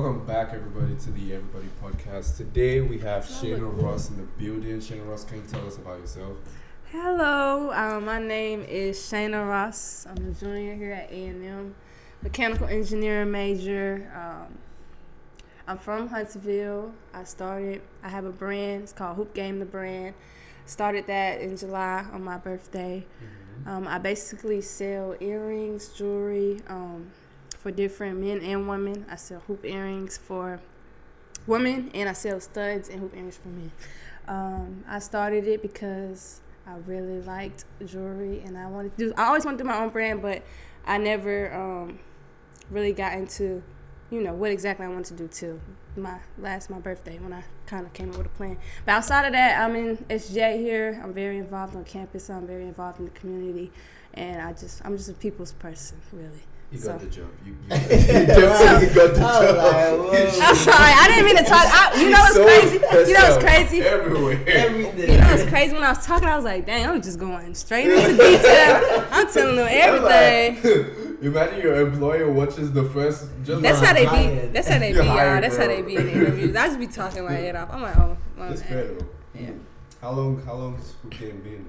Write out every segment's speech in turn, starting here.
Welcome back, everybody, to the Everybody Podcast. Today we have Shayna Ross in the building. Shayna Ross, can you tell us about yourself? Hello, my name is Shayna Ross. I'm a junior here at A&M, mechanical engineering major. I'm from Huntsville. I have a brand. It's called Hoop Game, the brand. Started that in July on my birthday. I basically sell earrings, jewelry, for different men and women. I sell hoop earrings for women, and I sell studs and hoop earrings for men. I started it because I really liked jewelry, and I always wanted to do my own brand, but I never really got into, what exactly I wanted to do till my birthday when I kind of came up with a plan. But outside of that, I'm in SJ here. I'm very involved on campus. I'm very involved in the community, and I'm just a people's person, really. You got the job. You definitely got the job. I'm sorry. I didn't mean to talk. What's crazy? Everywhere. What's crazy? When I was talking, I was like, dang, I'm just going straight into detail. I'm telling them everything. Imagine your employer watches the first. That's how they be. That's how they be, y'all. That's how they be in the interviews. I just be talking my head off. I'm like, oh. That's fair though. Yeah. How long's Hoop Game been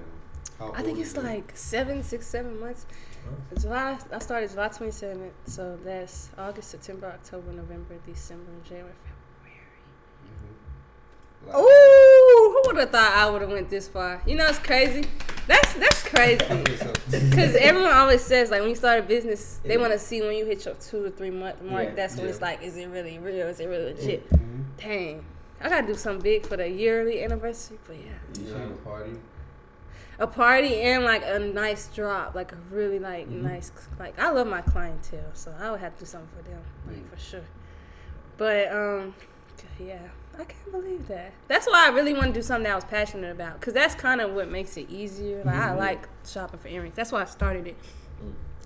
now? I think it's like 7 months. I started July 27th, so that's August, September, October, November, December, January, February. Ooh, who would have thought I would have went this far? It's crazy. That's crazy. Because everyone always says, like, when you start a business, they want to see when you hit your 2 or 3 month mark. That's when it's like, is it really real? Is it really legit? Dang. I got to do something big for the yearly anniversary, but yeah. You have a party? A party and like a nice drop, like a really nice, like I love my clientele, so I would have to do something for them, for sure. But yeah, I can't believe that. That's why I really want to do something that I was passionate about, because that's kind of what makes it easier. Like I like shopping for earrings. That's why I started it.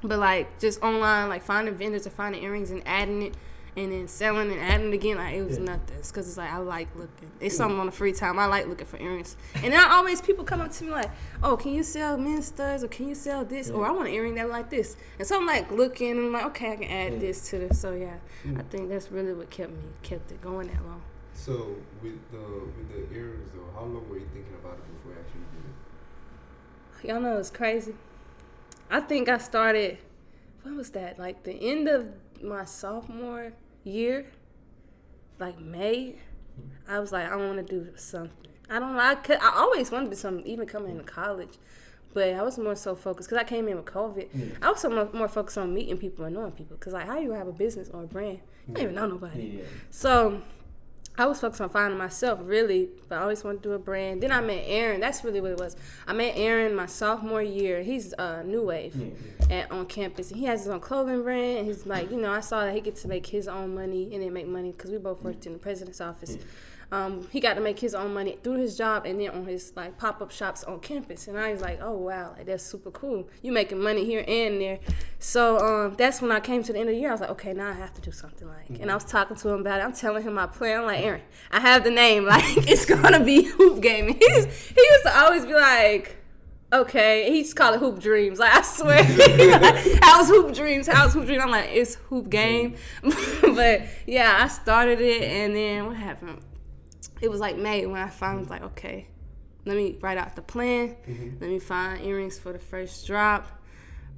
But like just online, like finding vendors or finding earrings and adding it, and then selling and adding it again, like it was nothing. It's because it's like I like looking. It's something on the free time. I like looking for earrings. And then people come up to me like, oh, can you sell men's studs, or can you sell this? Or I want an earring that like this. And so I'm like looking, and I'm like, okay, I can add this to this. So yeah, I think that's really what kept it going that long. So with the earrings though, how long were you thinking about it before you actually did it? Y'all know it's crazy. I think I started, what was that? Like the end of my sophomore year, like May, I was like, I want to do something. I don't know. I always wanted to do something, even coming into college, but I was more so focused because I came in with COVID. I was so more focused on meeting people and knowing people, because like how you have a business or a brand, you don't even know nobody. So I was focused on finding myself, really, but I always wanted to do a brand. Then I met Aaron. That's really what it was. I met Aaron my sophomore year. He's New Wave on campus. And he has his own clothing brand. And he's like, I saw that he gets to make his own money and then make money, because we both worked in the president's office. He got to make his own money through his job and then on his like pop-up shops on campus. And I was like, oh, wow, like that's super cool. You making money here and there. So that's when I came to the end of the year. I was like, okay, now I have to do something And I was talking to him about it. I'm telling him my plan. I'm like, Aaron, I have the name. Like, it's going to be Hoop Game. He used to always be like, okay. He used to call it Hoop Dreams. Like, I swear. How's Hoop Dreams? I'm like, it's Hoop Game. But, yeah, I started it. And then what happened? It was like May when I finally was like, okay, let me write out the plan. Let me find earrings for the first drop.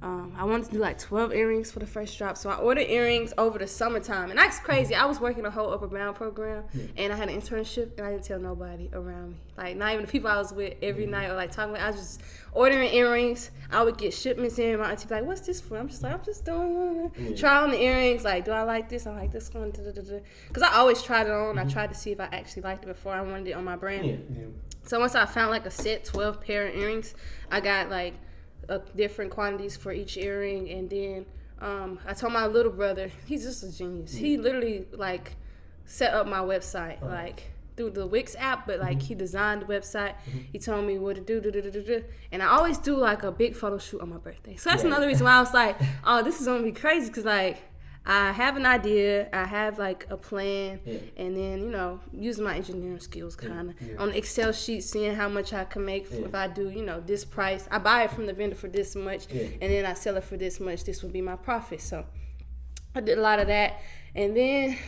I wanted to do like 12 earrings for the first drop. So I ordered earrings over the summertime. And that's crazy. I was working a whole Upper Bound program, and I had an internship, and I didn't tell nobody around me. Like, not even the people I was with every night or like talking with. I was just ordering earrings. I would get shipments in. My auntie would be like, what's this for? I'm just like, I'm just doing try on the earrings. Like, do I like this? I like this one. Because I always tried it on. I tried to see if I actually liked it before I wanted it on my brand. So once I found like a set 12 pair of earrings, I got like different quantities for each earring. And then I told my little brother, he's just a genius. He literally like set up my website like through the Wix app, but like he designed the website. He told me what to do. And I always do like a big photo shoot on my birthday. So that's another reason why I was like, oh, this is gonna be crazy, because like I have an idea, I have like a plan, and then, using my engineering skills kind of on the Excel sheet, seeing how much I can make if I do, this price. I buy it from the vendor for this much, and then I sell it for this much. This would be my profit. So I did a lot of that. And then,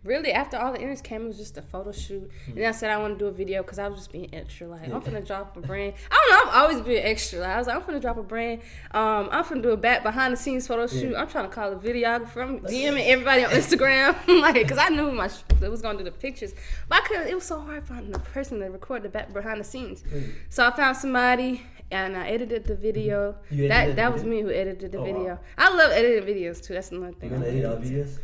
really, after all the earrings came, it was just a photo shoot. And then I said I want to do a video because I was just being extra. Like, I'm finna drop a brand. I don't know, I've always been extra. Like, I was like, I'm finna drop a brand. I'm finna do a behind the scenes photo shoot. I'm trying to call a videographer. I'm DMing everybody on Instagram. Like, because I knew it was going to do the pictures. But I couldn't, it was so hard finding a person to record the behind the scenes. So I found somebody. And I edited the video. That was me who edited the video. Wow. I love editing videos too. That's another thing. You gonna edit our videos?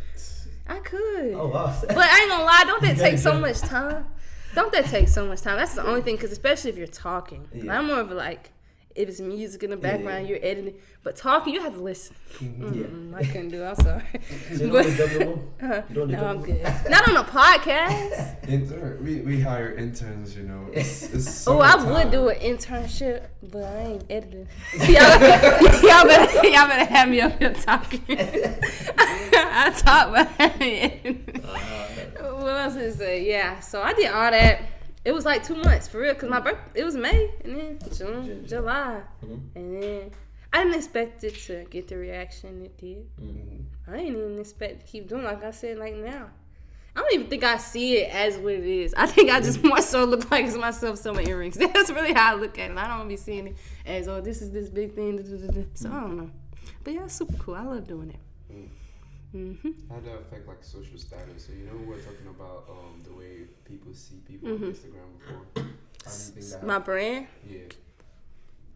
I could. Oh wow. But I ain't gonna lie, don't that take so much time? Don't that take so much time? That's the only thing, because especially if you're talking. Yeah. I'm more of a, like, if it's music in the background, you're editing. But talking, you have to listen. I couldn't do it. I'm sorry. No, I'm good. Not on a podcast. We hire interns, you know. It's I would do an internship, but I ain't editing. y'all better have me up here talking. I talk, but I ain't editing. What else is that? Yeah, so I did all that. It was like 2 months, for real, because my birthday, it was May, and then June, July. And then I didn't expect it to get the reaction it did. I didn't even expect to keep doing, like I said, like now. I don't even think I see it as what it is. I think I just more so look like it's myself selling earrings. That's really how I look at it. I don't be seeing it as, oh, this is this big thing. So I don't know. But yeah, it's super cool. I love doing it. How does that affect like social status? So you know we're talking about the way people see people on Instagram before. My brand? Yeah.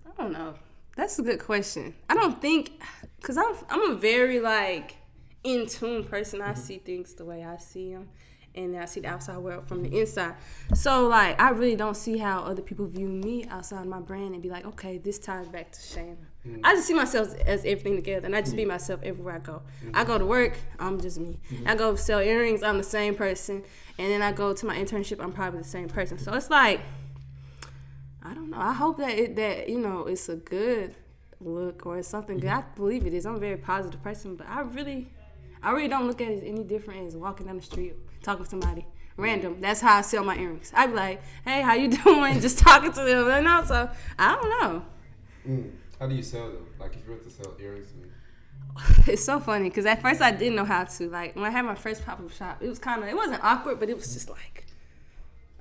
I don't know. That's a good question. I don't think, cause I'm a very like in tune person. I see things the way I see them, and I see the outside world from the inside. So like I really don't see how other people view me outside my brand and be like, okay, this ties back to Shayna. I just see myself as everything together, and I just be myself everywhere I go. I go to work, I'm just me. I go sell earrings, I'm the same person. And then I go to my internship, I'm probably the same person. So it's like, I don't know. I hope that it's a good look or it's something good. I believe it is. I'm a very positive person, but I really don't look at it any different as walking down the street, talking to somebody random. That's how I sell my earrings. I be like, hey, how you doing? Just talking to them. And also, I don't know. How do you sell them? Like, if you were to sell earrings to me? It's so funny, because at first I didn't know how to. Like, when I had my first pop-up shop, it wasn't awkward, but it was just like,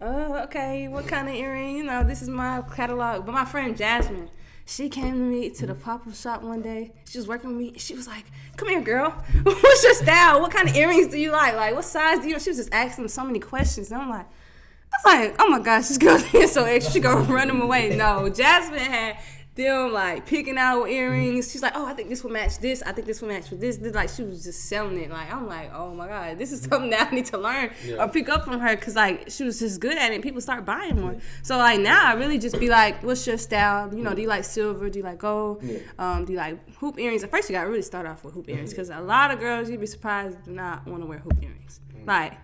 oh, okay, what kind of earring? You know, this is my catalog. But my friend Jasmine, she came to me to the pop-up shop one day. She was working with me. She was like, come here, girl. What's your style? What kind of earrings do you like? Like, what size do you? She was just asking so many questions. And I was like, oh my gosh, this girl is so extra. She gonna run them away. No, Jasmine had them like picking out earrings. She's like, oh, I think this will match this. I think this will match with this. Like, she was just selling it. Like, I'm like, oh my God, this is something that I need to learn or pick up from her, because like she was just good at it and people start buying more. So like now I really just be like, what's your style? You know, do you like silver? Do you like gold? Do you like hoop earrings? At first you got to really start off with hoop earrings, because a lot of girls, you'd be surprised, do not want to wear hoop earrings. Like,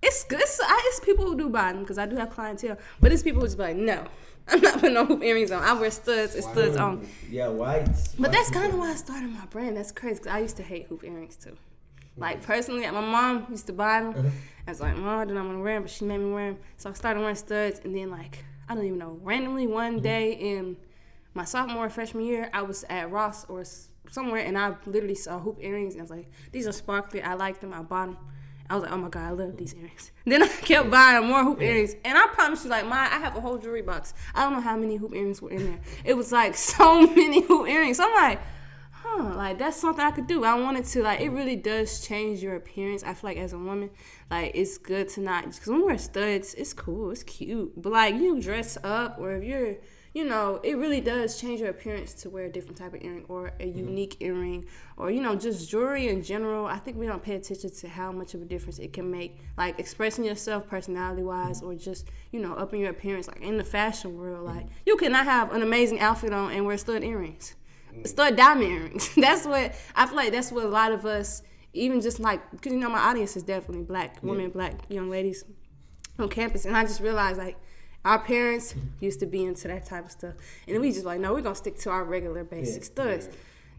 it's good. It's people who do buy them, because I do have clientele, but it's people who just be like, no, I'm not putting no hoop earrings on. I wear studs and studs on. Yeah, whites. But that's kind of why I started my brand. That's crazy, because I used to hate hoop earrings too. Like, personally, my mom used to buy them. I was like, Mom, I do not want to wear them, but she made me wear them. So I started wearing studs, and then like, I don't even know, randomly one day in my sophomore, freshman year, I was at Ross or somewhere, and I literally saw hoop earrings, and I was like, these are sparkly. I like them. I bought them. I was like, oh my God, I love these earrings. Then I kept buying more hoop earrings. And I promise you, like, I have a whole jewelry box. I don't know how many hoop earrings were in there. It was like so many hoop earrings. So I'm like, like, that's something I could do. I wanted to, like, it really does change your appearance. I feel like as a woman, like, it's good to not, because when we wear studs, it's cool, it's cute. But like, you dress up, or if you're, you know, it really does change your appearance to wear a different type of earring, or a unique earring, or, you know, just jewelry in general. I think we don't pay attention to how much of a difference it can make, like expressing yourself personality-wise, or just, you know, upping your appearance. Like, in the fashion world, like, you cannot have an amazing outfit on and wear stud earrings, stud diamond earrings. That's what, I feel like that's what a lot of us, even just like, because, you know, my audience is definitely black women, black young ladies on campus, and I just realized, like, our parents used to be into that type of stuff. And we just like, no, we're going to stick to our regular basic studs.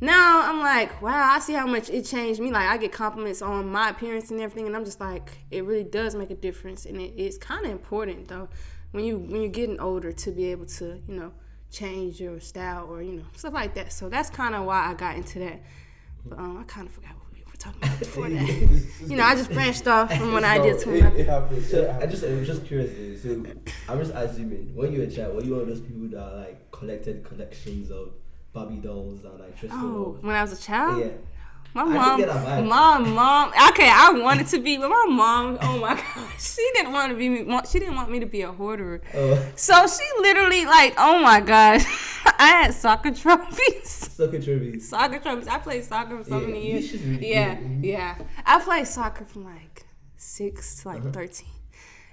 Now I'm like, wow, I see how much it changed me. Like, I get compliments on my appearance and everything, and I'm just like, it really does make a difference. And it's kind of important, though, when you're getting older, to be able to, you know, change your style, or, you know, stuff like that. So that's kind of why I got into that. But I kind of forgot what we were talking about before that? I just branched off from one idea to another. It happens. So I was just curious. So I'm just assuming, when you were a child, were you one of those people that like collected collections of Barbie dolls and like Crystal dolls? When I was a child? Yeah. My mom. Okay, I wanted to be, but my mom, oh my gosh, she didn't want me to be a hoarder. Oh. So she literally, like, oh my gosh, I had soccer trophies. Soccer trophies. I played soccer for so many years. Yeah. I played soccer from like 6 to like 13.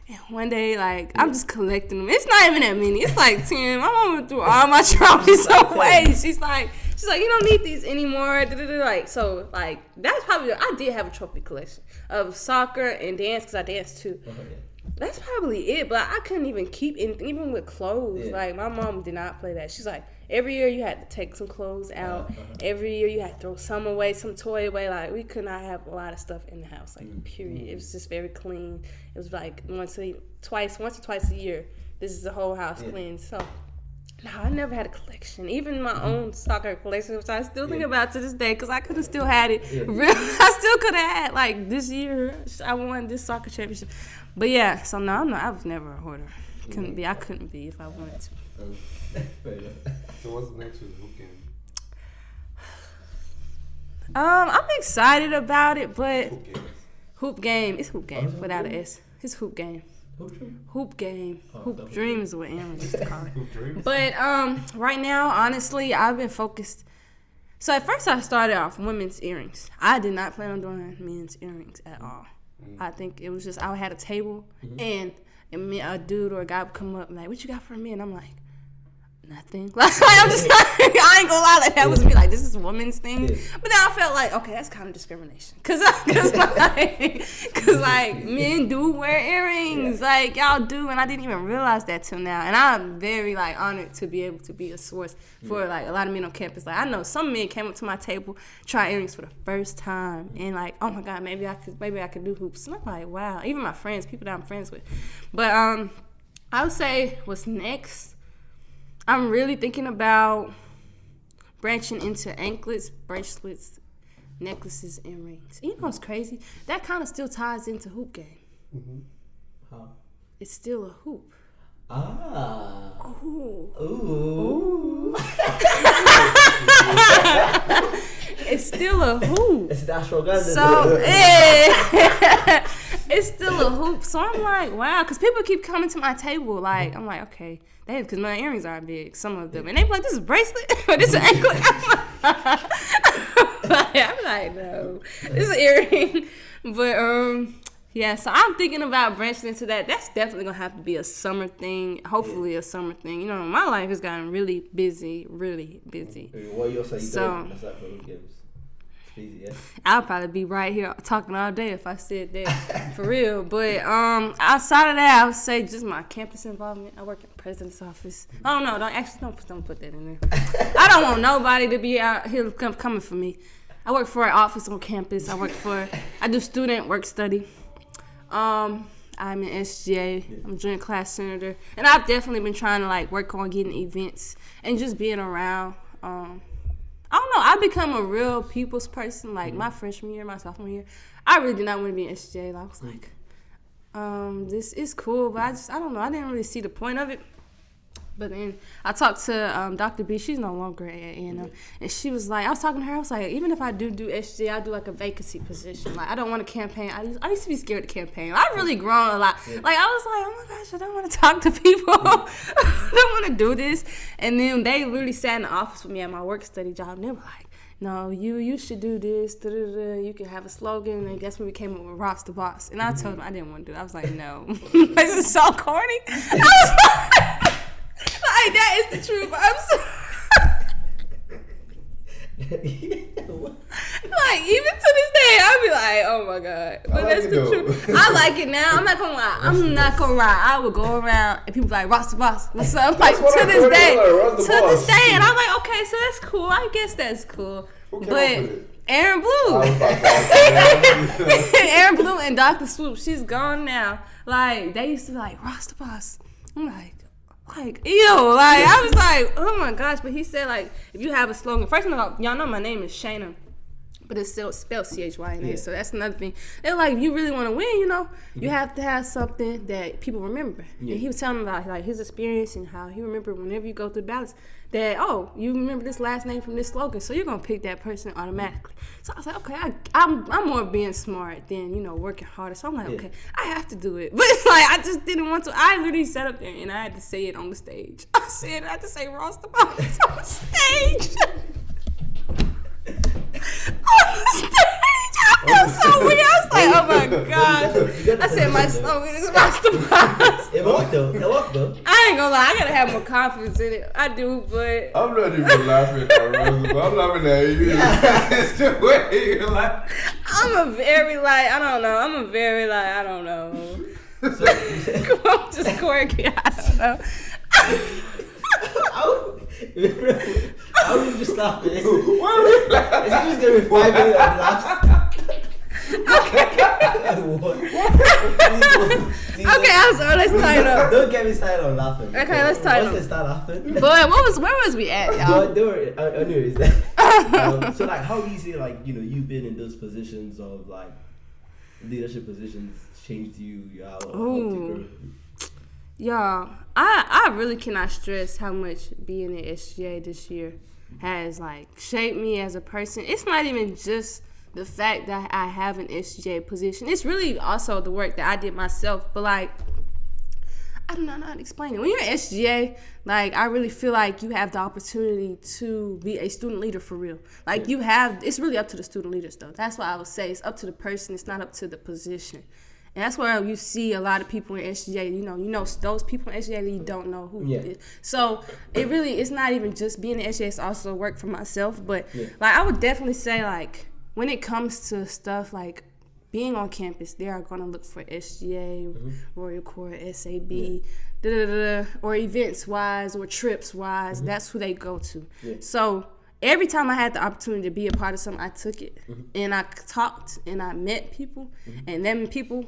And one day, like, I'm just collecting them. It's not even that many. It's like 10. My mama threw all my trophies away. She's like, you don't need these anymore. Like, so, like, that's probably, I did have a trophy collection of soccer and dance, because I danced too. That's probably it, but I couldn't even keep anything, even with clothes. Yeah. Like, my mom did not play that. She's like, every year you had to take some clothes out. Every year you had to throw some away, some toy away. Like, we could not have a lot of stuff in the house, like, period. It was just very clean. It was like once or twice a year. This is the whole house clean. So, no, I never had a collection. Even my own soccer collection, which I still think about to this day, because I could have still had it. I still could have had, like, this year, I won this soccer championship. But yeah, so no, I was never a hoarder. I couldn't be if I wanted to. So what's next with Hoop Game? I'm excited about it, but Hoop Game. It's Hoop Game without an S. It's Hoop Game. Hoop Game. Hoop Dreams is what Aaron used to call it. Hoop Dreams? But right now, honestly, I've been focused. So at first I started off women's earrings. I did not plan on doing men's earrings at all. I think it was just, I had a table and a dude or a guy would come up and like, what you got for me? And I'm like, nothing. Like, I'm just like, I ain't gonna lie, like, that was me, like, this is a woman's thing. But then I felt like, okay, that's kind of discrimination. Cause men do wear earrings, like, y'all do, and I didn't even realize that till now. And I'm very, like, honored to be able to be a source for, like, a lot of men on campus. Like, I know some men came up to my table, tried earrings for the first time, and like, oh my God, maybe I could do hoops. And I'm like, wow. Even my friends, people that I'm friends with. But I would say what's next, I'm really thinking about branching into anklets, bracelets, necklaces, and rings. You know what's crazy? That kind of still ties into Hoop Game. How? It's still a hoop. Ah. Ooh. It's still a hoop. It's natural gun. So, it's still a hoop. So I'm like, wow, because people keep coming to my table. Like, I'm like, okay, because my earrings are big, some of them, and they be like, this is a bracelet or this is an anklet. I'm like, no, this is an earring. But yeah, so I'm thinking about branching into that. That's definitely gonna have to be a summer thing. Hopefully, a summer thing. You know, my life has gotten really busy. What you also doing aside from Hoop Games? Easy, yeah. I'll probably be right here talking all day if I said that, for real. But outside of that, I would say just my campus involvement. I work in the president's office. I don't know. Don't put that in there. I don't want nobody to be out here coming for me. I work for an office on campus. I do student work study. I'm in SGA. I'm a joint class senator, and I've definitely been trying to like work on getting events and just being around. I don't know. I become a real people's person. Like my freshman year, my sophomore year, I really did not want to be in SGA. I was like, this is cool, but I don't know. I didn't really see the point of it. But then I talked to Dr. B. She's no longer at A&M. And she was like, I was talking to her. I was like, even if I do SGA, I do like a vacancy position. Like, I don't want to campaign. I used to be scared to campaign. I've really grown a lot. Yeah. Like, I was like, oh my gosh, I don't want to talk to people. I don't want to do this. And then they really sat in the office with me at my work study job. And they were like, no, you should do this. You can have a slogan. And that's when we came up with Ross the Boss. And I told them I didn't want to do it. I was like, no. This is so corny. I was like, like, that is the truth. I'm so like, even to this day, I'll be like, oh my God. But that's the truth. I like it now. I'm not gonna lie. I would go around and people be like, Ross the Boss. What's up? Like, to this day. And I'm like, okay, so that's cool. I guess that's cool. But Aaron Blue. Aaron Blue and Dr. Swoop, she's gone now. Like, they used to be like, Ross the Boss. I'm like, ew, like, I was like, oh my gosh. But he said, like, if you have a slogan, first of all, y'all know my name is Shayna But it's still spelled CHYNA, Yeah. so that's another thing. They're like, if you really want to win, you have to have something that people remember. Yeah. And he was telling me about like his experience and how he remembered whenever you go through the ballots that, you remember this last name from this slogan, so you're gonna pick that person automatically. So I was like, okay, I'm more being smart than working harder. So I'm like, okay, I have to do it. But it's like I just didn't want to. I literally sat up there and I had to say it on the stage. I had to say Ross the Boss on the stage. On the stage, I felt so weird. I was like, oh my gosh. I said my slogan is Ross the Boss. It worked though. I ain't gonna lie, I gotta have more confidence in it. I do, but I'm not even laughing at Rosa, but I'm laughing at you. It's the way you laugh. I'm a very I don't know. I'm just quirky. I don't know. I would just laugh at this. Is it just gonna be 5 minutes of laughs? Okay, let's tie it up. Don't get me started on laughing. Okay, let's tie it up. Once I start laughing. Boy, where was we at, y'all? Don't worry. Anyways, so like, how do you say you've been in those positions of like leadership positions changed you? How to grow? Y'all, I really cannot stress how much being in SGA this year has shaped me as a person. It's not even just the fact that I have an SGA position. It's really also the work that I did myself. But I don't know how to explain it. When you're at SGA, I really feel like you have the opportunity to be a student leader for real. It's really up to the student leaders though. That's why I would say it's up to the person. It's not up to the position. And that's where you see a lot of people in SGA, you know those people in SGA that you don't know who it is. So it's not even just being in SGA, it's also work for myself. But I would definitely say when it comes to stuff being on campus, they are going to look for SGA, Royal Court, SAB, or events-wise or trips-wise. That's who they go to. Yeah. So every time I had the opportunity to be a part of something, I took it. And I talked and I met people. And them people,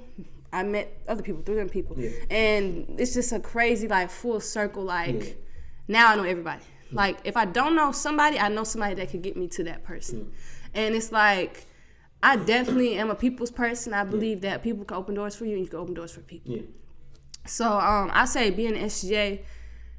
I met other people through them people. Yeah. And it's just a crazy, full circle. Now I know everybody. If I don't know somebody, I know somebody that could get me to that person. And it's I definitely am a people's person. I believe that people can open doors for you and you can open doors for people. Yeah. So I say being an SGA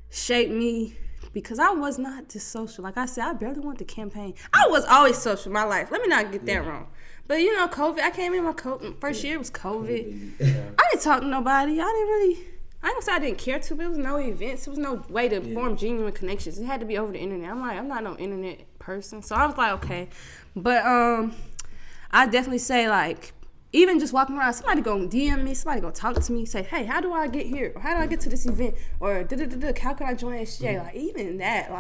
shaped me because I was not this social. Like I said, I barely went to campaign. I was always social in my life. Let me not get that wrong. But COVID, I came in my first year was COVID. I didn't talk to nobody. I ain't gonna say I didn't care to, but it was no events. There was no way to form genuine connections. It had to be over the internet. I'm not no internet person. So I was okay. But I definitely say even just walking around, somebody gonna DM me, somebody gonna talk to me, say, hey, how do I get here? Or how do I get to this event? Or how can I join SGA? Even that,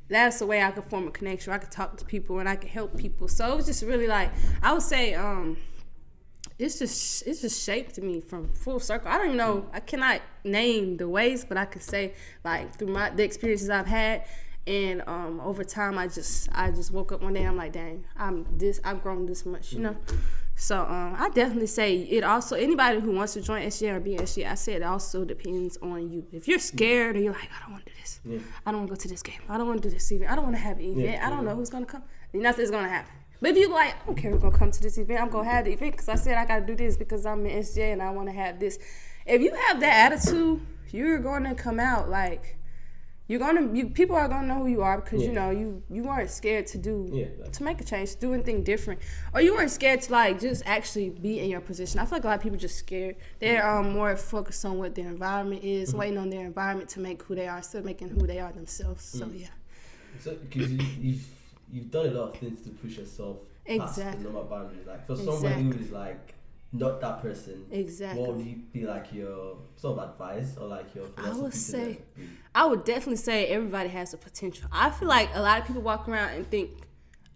that's the way I could form a connection. I could talk to people and I could help people. So it was just really I would say it's just shaped me from full circle. I don't even know, I cannot name the ways, but I could say through the experiences I've had. And over time, I just woke up one day. I'm dang, I've grown this much, So I definitely say it. Also, anybody who wants to join SGA or be SGA, I say it also depends on you. If you're scared or you're I don't want to do this, I don't want to go to this game, I don't want to do this event, I don't want to have an event, I don't know who's gonna come. Nothing's gonna happen. But if you I don't care who's gonna come to this event, I'm gonna have the event because I said I gotta do this because I'm in SGA and I want to have this. If you have that attitude, you're gonna come out people are gonna know who you are because you weren't scared to to make a change, to do anything different, or you weren't scared to just actually be in your position. I feel like a lot of people just scared. They're more focused on what their environment is, waiting on their environment to make who they are instead of making who they are themselves. So So because you've done a lot of things to push yourself past the normal boundaries. For someone who is not that person, what would you be your sort of advice or your philosophy? I would definitely say everybody has the potential. I feel like a lot of people walk around and think,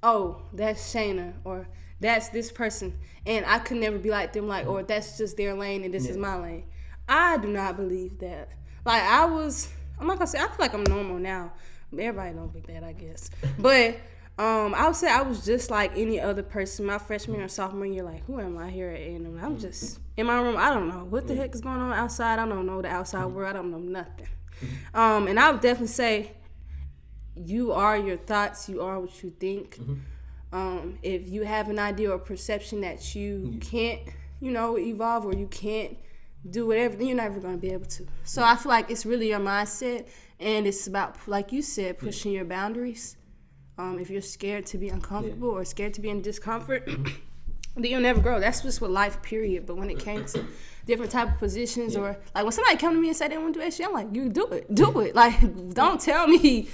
oh, that's Shayna or that's this person and I could never be like them, or that's just their lane and this is my lane. I do not believe that. I'm not gonna say I feel like I'm normal now. Everybody don't think that, I guess. But I would say I was just like any other person. My freshman or sophomore year, who am I here at A&M? I'm just in my room. I don't know what the heck is going on outside. I don't know the outside world. I don't know nothing. And I would definitely say you are your thoughts. You are what you think. If you have an idea or perception that you can't, evolve, or you can't do whatever, then you're never going to be able to. So I feel like it's really your mindset, and it's about, like you said, pushing your boundaries. If you're scared to be uncomfortable or scared to be in discomfort, then you'll never grow. That's just with life, period. But when it came to different type of positions, or like when somebody come to me and say they want to do that shit, I'm like, you do it. Like, don't tell me,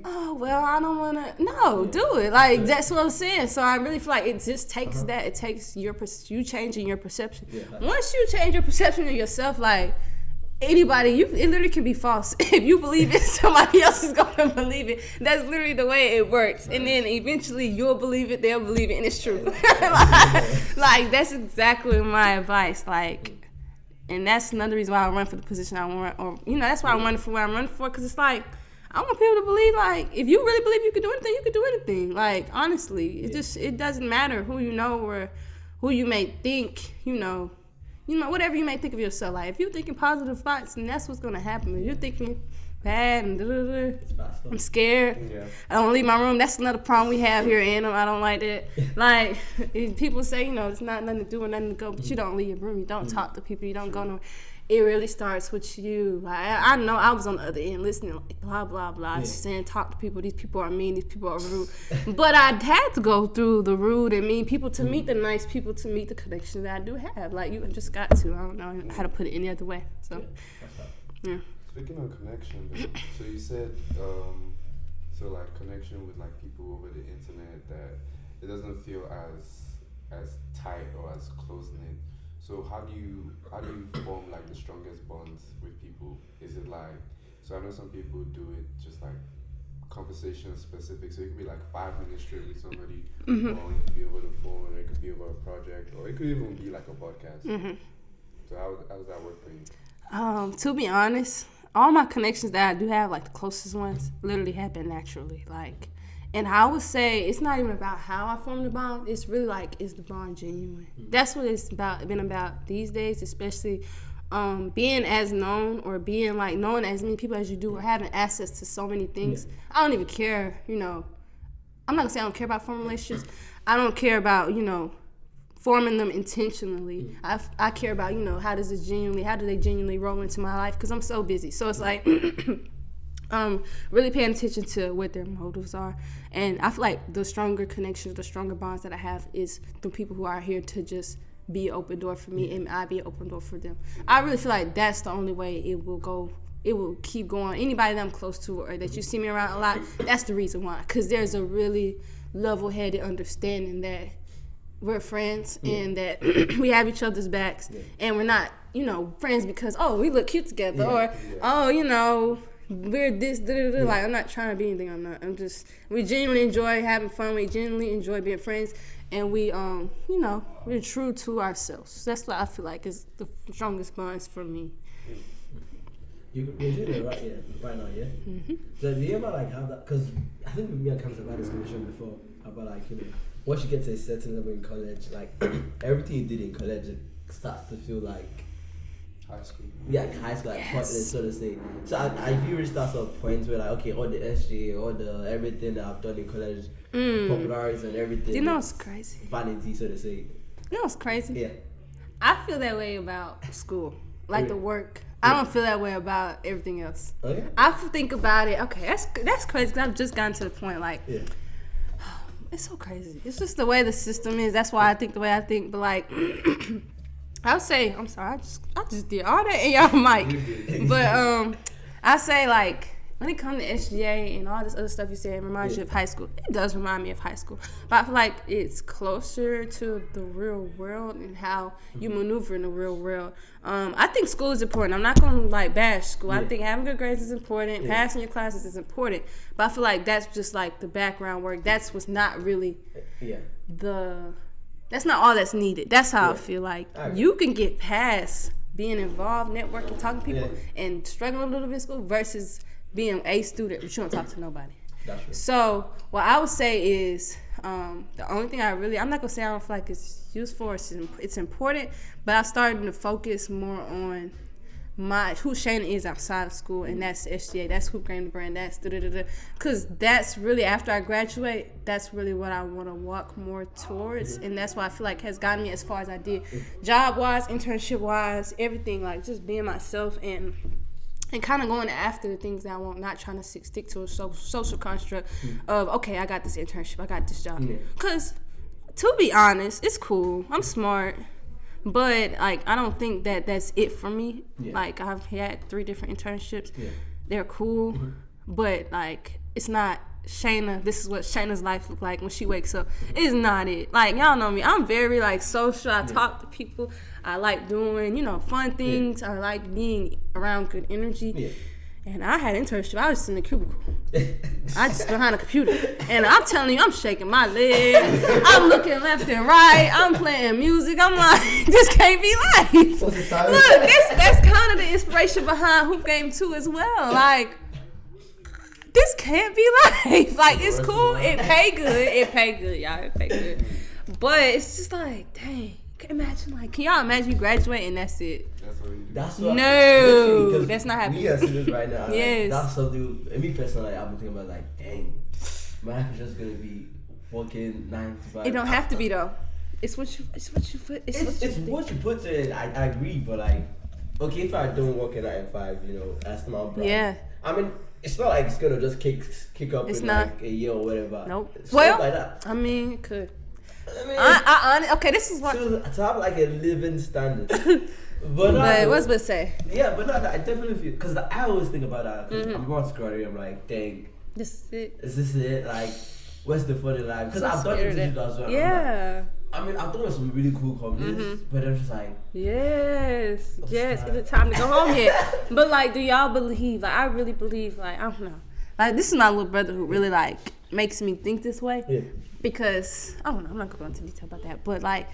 oh, well, I don't want to. No, do it. Like, that's what I'm saying. So I really feel like it just takes that. It takes you changing your perception. Once you change your perception of yourself, like, anybody, it literally can be false. If you believe it, somebody else is going to believe it. That's literally the way it works. And then eventually you'll believe it, they'll believe it, and it's true. like, that's exactly my advice. Like, and that's another reason why I run for the position I want, or, that's why I'm running for what I'm running for, because it's like, I want people to believe, like, if you really believe you can do anything, you can do anything. Like, honestly, it doesn't matter who you know or who you may think, whatever you may think of yourself. Like, if you're thinking positive thoughts, then that's what's going to happen. If you're thinking bad and I'm scared, I don't leave my room. That's another problem we have here in Anthem. I don't like that. Like, people say, it's not nothing to do and nothing to go, but you don't leave your room. You don't talk to people. You don't go nowhere. It really starts with you. Like, I know I was on the other end listening, like, blah, blah, blah, saying, talk to people. These people are mean. These people are rude. But I had to go through the rude and mean people to meet the nice people, to meet the connections that I do have. Like, you just got to. I don't know how to put it any other way. So, yeah. Speaking of connection, so you said, like, connection with, like, people over the internet, that it doesn't feel as tight or as close-knit. So how do you form, like, the strongest bonds with people? Is it like, so I know some people do it just like conversation specific, so it could be like 5 minutes straight with somebody, or it could be over the phone, or it could be over a project, or it could even be like a podcast. So how does that work for you? To be honest, all my connections that I do have, like the closest ones, literally happen naturally. Like, and I would say it's not even about how I form the bond. It's really like, is the bond genuine? That's what it's been about these days, especially being as known, or being like knowing as many people as you do, or having access to so many things. I don't even care, I'm not gonna say I don't care about forming relationships. I don't care about, forming them intentionally. I care about, how do they genuinely roll into my life, because I'm so busy. So it's like really paying attention to what their motives are. And I feel like the stronger connections, the stronger bonds that I have is the people who are here to just be an open door for me, and I be an open door for them. I really feel like that's the only way it will go. It will keep going. Anybody that I'm close to, or that you see me around a lot, that's the reason why. Because there's a really level-headed understanding that we're friends, and that we have each other's backs, and we're not, friends because, we look cute together, or, we're this, like, I'm not trying to be anything I'm not. We genuinely enjoy having fun, we genuinely enjoy being friends, and we, we're true to ourselves. That's what I feel like is the strongest bonds for me. You're doing it right now, yeah? So do you ever, like, have that, because I think me and Kamsa have had this conversation before, about, like, once you get to a certain level in college, like, everything you did in college, it starts to feel like high school. Yeah, high school, like, pointless, so to say. So I feel reached that sort of point where, like, okay, all the SJ, all the everything that I've done in college, popularities and everything. It's crazy. Vanity, so to say. It's crazy. Yeah. I feel that way about school, like the work. I don't feel that way about everything else. Okay. I think about it. Okay, that's crazy, because I've just gotten to the point, like, it's so crazy. It's just the way the system is. That's why I think the way I think. But, like, I would say, I'm sorry, I just did all that in y'all mic. But I say, like, when it comes to SGA and all this other stuff you said, it reminds you of high school. It does remind me of high school. But I feel like it's closer to the real world and how you maneuver in the real world. I think school is important. I'm not going to, like, bash school. I think having good grades is important. Passing your classes is important. But I feel like that's just, like, the background work. That's what's not really that's not all that's needed. That's how I feel like. You can get past being involved, networking, talking to people, and struggling a little bit in school versus being a student, but you don't talk to nobody. That's true. So what I would say is the only thing I'm not going to say I don't feel like it's useful or it's important, but I'm starting to focus more on who Shayna is outside of school, and that's SGA, that's who Game the Brand, that's because that's really, after I graduate, that's really what I want to walk more towards, and that's why I feel like has gotten me as far as I did, job wise, internship wise, everything, like just being myself and kind of going after the things that I want, not trying to stick to a social construct of, okay, I got this internship, I got this job, because to be honest, it's cool, I'm smart. But, like, I don't think that that's it for me. Yeah. Like, I've had 3 different internships. Yeah. They're cool. Mm-hmm. But, like, it's not Shayna. This is what Shayna's life look like when she wakes up. It's not it. Like, y'all know me. I'm very, like, social. I talk to people. I like doing, fun things. I like being around good energy. Yeah. And I had an internship. I was just in the cubicle. I just behind a computer. And I'm telling you, I'm shaking my legs. I'm looking left and right. I'm playing music. I'm like, this can't be life. Look, that's kind of the inspiration behind Hoop Game 2 as well. Like, this can't be life. Like, it's cool. It pay good. It pay good, y'all. It pay good. But it's just like, dang. Can y'all imagine you graduate and that's it? That's what no, that's not happening. We are seeing this right now. Yes. Like, that's something. And me personally, I've been thinking about like, dang, my life is just gonna be working 9 to 5. It don't have to be though. It's what you what you put to it. I agree, but like, okay, if I don't work at 9 to 5, that's my brand. Yeah. I mean, it's not like it's gonna just kick up in like a year or whatever. Nope. Well, like that. I mean, it could. I okay, this is what to have like a living standard. But what's it say? Yeah, but no, I definitely feel, because I always think about that. Because I'm about to graduate, I'm like, dang, this is it. Is this it? Like, what's the fun in life? Because I've done interviews as well. Yeah. Like, I've done with some really cool companies, but I'm just like, yes, is it time to go home yet? But like, do y'all believe? Like, I really believe. Like, I don't know. Like, this is my little brother who really like makes me think this way. Yeah. Because I don't know, I'm not gonna go into detail about that, but like,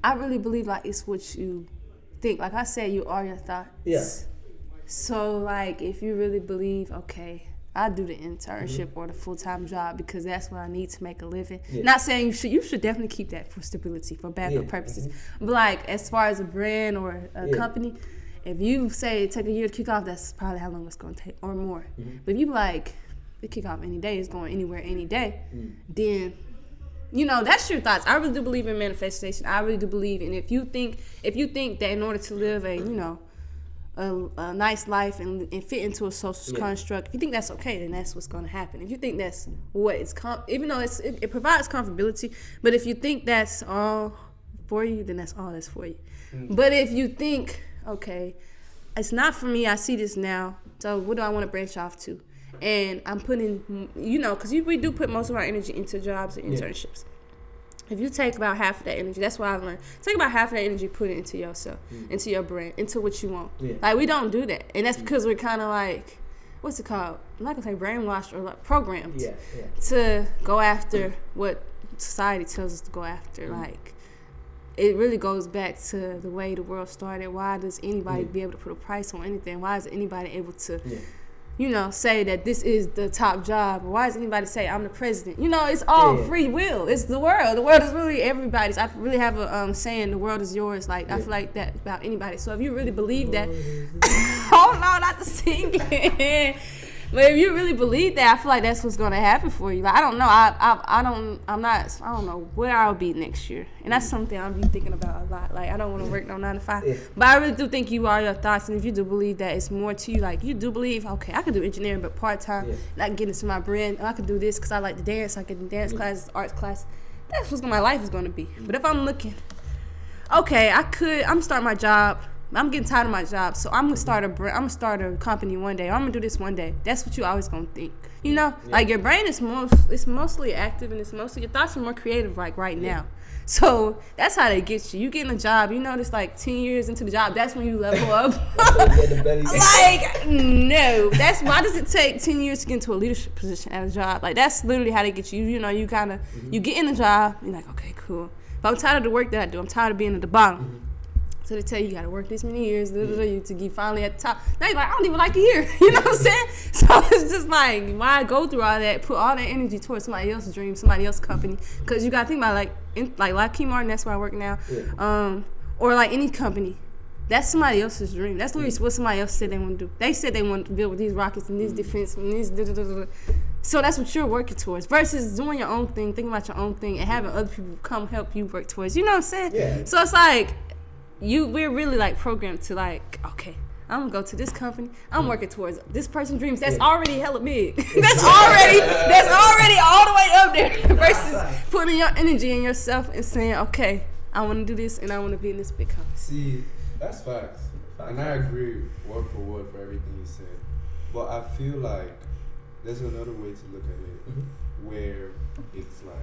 I really believe like it's what you think. Like I said, you are your thoughts. Yeah. So like, if you really believe, okay, I do the internship or the full-time job because that's what I need to make a living. Yeah. Not saying you should definitely keep that for stability, for backup purposes. But like, as far as a brand or a company, if you say take a year to kick off, that's probably how long it's gonna take or more. But if you like, the kick off any day, is going anywhere any day, then that's your thoughts. I really do believe in manifestation. I really do believe in if you think that in order to live a nice life and fit into a social construct, if you think that's okay, then that's what's going to happen. If you think that's what it's even though it provides comfortability, but if you think that's all for you, then that's all that's for you. But if you think, okay, it's not for me, I see this now, so what do I want to branch off to? And I'm putting, because we do put most of our energy into jobs and internships. If you take about half of that energy, that's what I've learned. Take about half of that energy, put it into yourself, into your brand, into what you want. Yeah. Like, we don't do that. And that's because we're kind of like, what's it called? I'm not going to say brainwashed or like programmed to go after what society tells us to go after. Like, it really goes back to the way the world started. Why does anybody be able to put a price on anything? Why is anybody able to... say that this is the top job. Or why does anybody say I'm the president? It's all free will. It's the world. The world is really everybody's. I really have a saying, the world is yours. Like, I feel like that about anybody. So if you really believe that, hold on, not to sing it. But if you really believe that, I feel like that's what's gonna happen for you. Like, I don't know. I don't know where I'll be next year, and that's something I'll be thinking about a lot. Like, I don't want to work no 9 to 5, but I really do think you are your thoughts, and if you do believe that it's more to you, like you do believe, okay, I could do engineering, but part time, and I can get into my brand. I could do this because I like to dance. I can do dance classes, arts class. That's what my life is gonna be. But if I'm looking, okay, I'm starting my job. I'm getting tired of my job, so I'm gonna start a company one day. I'm gonna do this one day. That's what you always gonna think, Like, your brain is mostly active, and it's mostly your thoughts are more creative, like right now. So that's how they get you. You getting a job, this like 10 years into the job. That's when you level up. Like, no, that's why does it take 10 years to get into a leadership position at a job? Like, that's literally how they get you. You kind of you get in the job. You're like, okay, cool. But I'm tired of the work that I do. I'm tired of being at the bottom. So they tell you got to work this many years to get finally at the top. Now you're like, I don't even like it here. You know what I'm saying? So it's just like, why go through all that, put all that energy towards somebody else's dream, somebody else's company? Because you got to think about, like Lockheed Martin, that's where I work now, or like any company. That's somebody else's dream. That's literally what somebody else said they want to do. They said they want to build these rockets and these defense and these So that's what you're working towards versus doing your own thing, thinking about your own thing, and having other people come help you work towards. You know what I'm saying? Yeah. So it's like we're really like programmed to like, okay, I'm gonna go to this company. I'm working towards this person's dreams. That's already hella big. that's already all the way up there. Versus putting your energy in yourself and saying, okay, I want to do this and I want to be in this big company. See, that's facts. And I agree word for word for everything you said. But I feel like there's another way to look at it where it's like,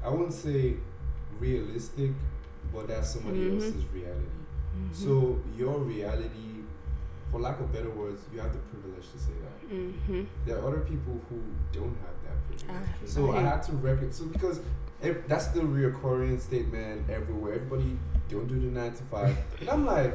I wouldn't say realistic, but that's somebody else's reality. So your reality, for lack of better words, you have the privilege to say that. There are other people who don't have that privilege. So I had to record. So because that's the reoccurring statement everywhere. Everybody don't do the 9 to 5. And I'm like,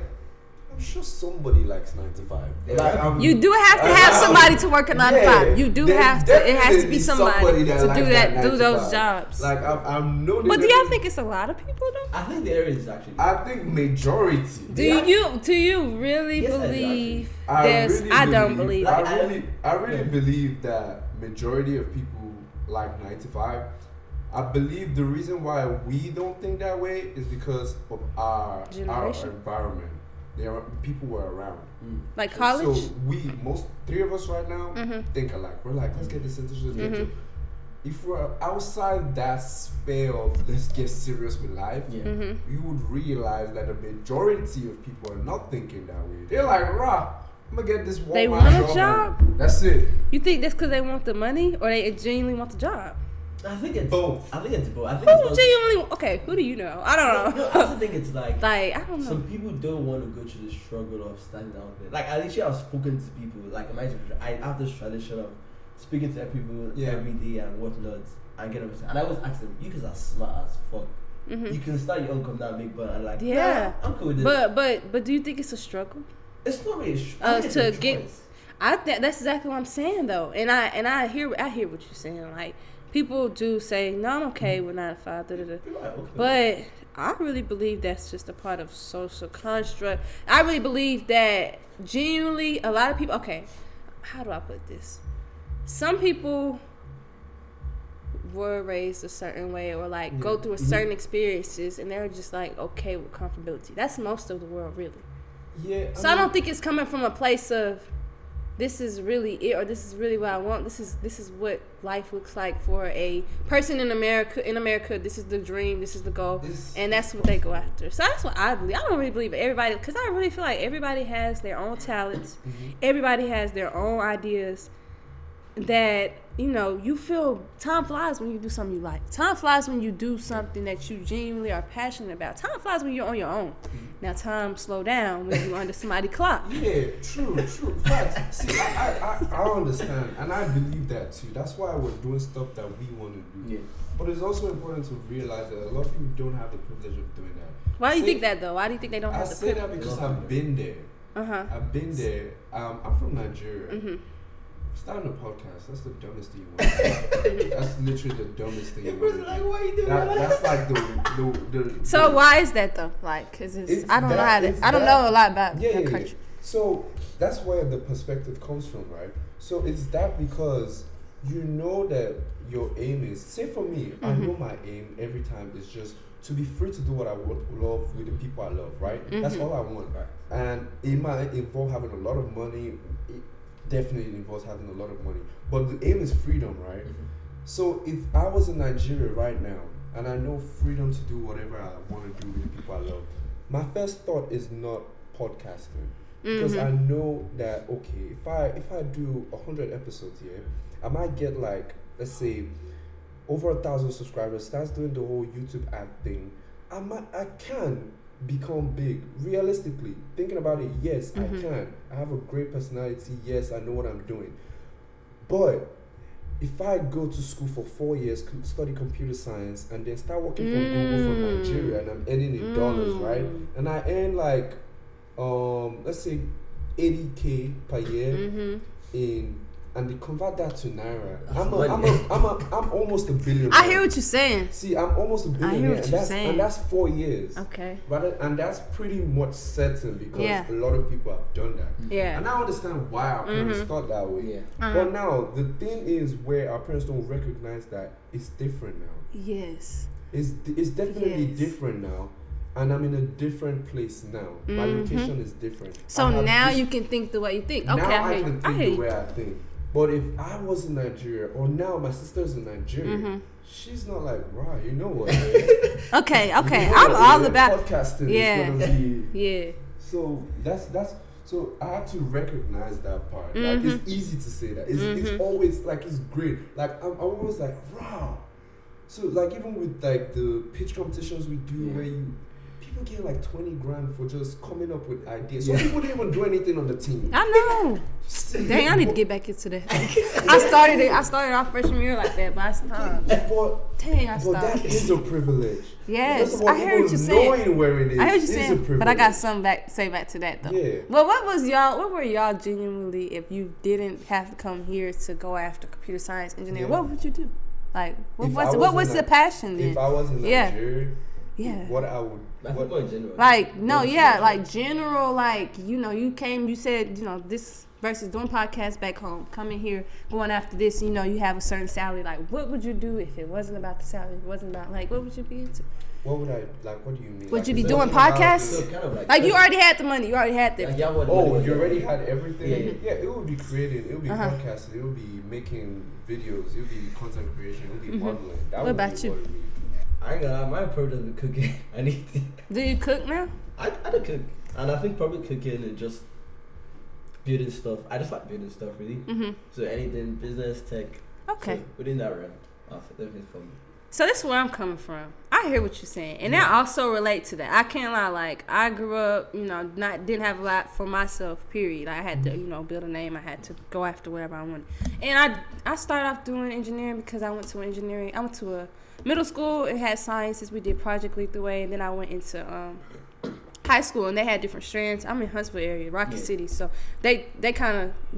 I'm sure somebody likes 9 to 5. Like, you do have to have somebody to work at 9 to 5. You do have to. It has to be somebody to do those jobs. Like I'm no. But do y'all think it's a lot of people though? I think there is actually. I think majority. Do you really believe there's? I don't believe. I really believe that majority of people like 9 to 5. I believe the reason why we don't think that way is because of our environment. People were around. Like college? So three of us right now think alike. We're like, let's get this into let's get to. If we're outside that sphere of let's get serious with life, you would realize that the majority of people are not thinking that way. They're like, rah, I'm gonna get this Walmart They want a job? That's it. You think that's because they want the money or they genuinely want the job? I think it's both. I think it's both. Who genuinely? Okay, who do you know? I don't know. No, I also think it's like I don't know. Some people don't want to go through the struggle of standing out there. Like, at least I've spoken to people. Like, imagine I have this tradition of speaking to people every day and whatnot, and get everything. And I always ask them, "You guys are smart as fuck. You can start your own company and make money." And like, nah, I'm cool with this. But do you think it's a struggle? It's not really a struggle. To get. I think that's exactly what I'm saying though, and I hear what you're saying. Like, people do say, no, I'm okay with 9 to 5, but I really believe that's just a part of social construct. I really believe that genuinely a lot of people, okay, how do I put this? Some people were raised a certain way or like go through a certain experiences and they're just like okay with comfortability. That's most of the world really. Yeah. I don't think it's coming from a place of this is really it or this is really what I want. This is what life looks like for a person in America. In America, this is the dream, this is the goal, and that's what they go after. So that's what I believe. I don't really believe everybody, because I really feel like everybody has their own talents. Everybody has their own ideas that, you know, you feel time flies when you do something you like. Time flies when you do something that you genuinely are passionate about. Time flies when you're on your own. Now time slow down when you're under somebody's clock. Yeah, true. Facts. See, I understand, and I believe that too. That's why we're doing stuff that we want to do. Yeah. But it's also important to realize that a lot of people don't have the privilege of doing that. Why do you think that though? Why do you think they don't have the privilege? I say that because I've been there. I've been there. I'm from Nigeria. Starting a podcast, that's the dumbest thing you want to do. That's literally the dumbest thing you want to do. Like, why are you doing that's like the So why is that though? Like, cause I don't know a lot about the country. Yeah. So that's where the perspective comes from, right? So it's that because you know that your aim is, say for me, I know my aim every time is just to be free to do what I love with the people I love, right? That's all I want, right? And it might involve having a lot of money. It definitely involves having a lot of money, but the aim is freedom, right? So if I was in Nigeria right now and I know freedom to do whatever I want to do with the people I love, my first thought is not podcasting, because I know that okay, if I do 100 episodes here, I might get like, let's say, over 1,000 subscribers, starts doing the whole YouTube ad thing. I can become big. Realistically, thinking about it, yes, I can. I have a great personality. Yes, I know what I'm doing. But if I go to school for 4 years, study computer science, and then start working for Google from Nigeria, and I'm earning in dollars, right? And I earn like, let's say, $80K per year in and they convert that to naira. I'm almost a billionaire. I hear what you're saying. See, I'm almost a billionaire. I hear what you're saying. And that's 4 years. Okay. And that's pretty much certain because a lot of people have done that. Yeah. And I understand why our parents thought that way. Yeah. But now the thing is where our parents don't recognize that it's different now. Yes. It's definitely different now. And I'm in a different place now. My location is different. So now you can think the way you think. Okay, now I can think the you. way I think. But if I was in Nigeria, or now my sister's in Nigeria, she's not like, right, you know what? Okay. You know I'm what, all about podcasting. Is gonna be, yeah. So that's so I had to recognize that part. Like it's easy to say that. It's always like it's great. Like I'm always like, wow. So like even with like the pitch competitions we do where people get like 20 grand for just coming up with ideas. Some people didn't even do anything on the team. I know. Dang, I need to get back into that. I started off freshman year like that, but I stopped. But that is a privilege. Yes, all, I heard what you're saying. Knowing where it is, I heard you saying, but I got something to say back to that though. Yeah. Well, what were y'all genuinely, if you didn't have to come here to go after computer science engineering, what would you do? Like, what was the passion then? If I was in Nigeria, what I would. What in general? Like, no, like general, like, you said, this versus doing podcasts back home, coming here, going after this, you have a certain salary. Like, what would you do if it wasn't about the salary? It wasn't about, like, what would you be into? What would I, like, what do you mean? Would like, you be doing podcasts? Kind of like you already had the money. You already had the... you already had everything? Yeah, it would be creating. It would be podcasting. It would be making videos. It would be content creation. It would be modeling. That what about you? I ain't gonna lie, my approach is cooking. I need to... Do you cook now? I do cook. And I think probably cooking and just building stuff. I just like building stuff, really. So anything, business, tech. Okay. So within that realm, everything's for me. So this is where I'm coming from. I hear what you're saying. And that also relates to that. I can't lie. Like, I grew up, didn't have a lot for myself, period. I had to, build a name. I had to go after whatever I wanted. And I started off doing engineering because I went to a middle school. It had sciences. We did Project Lead the Way. And then I went into high school, and they had different strands. I'm in Huntsville area, Rocky City. So we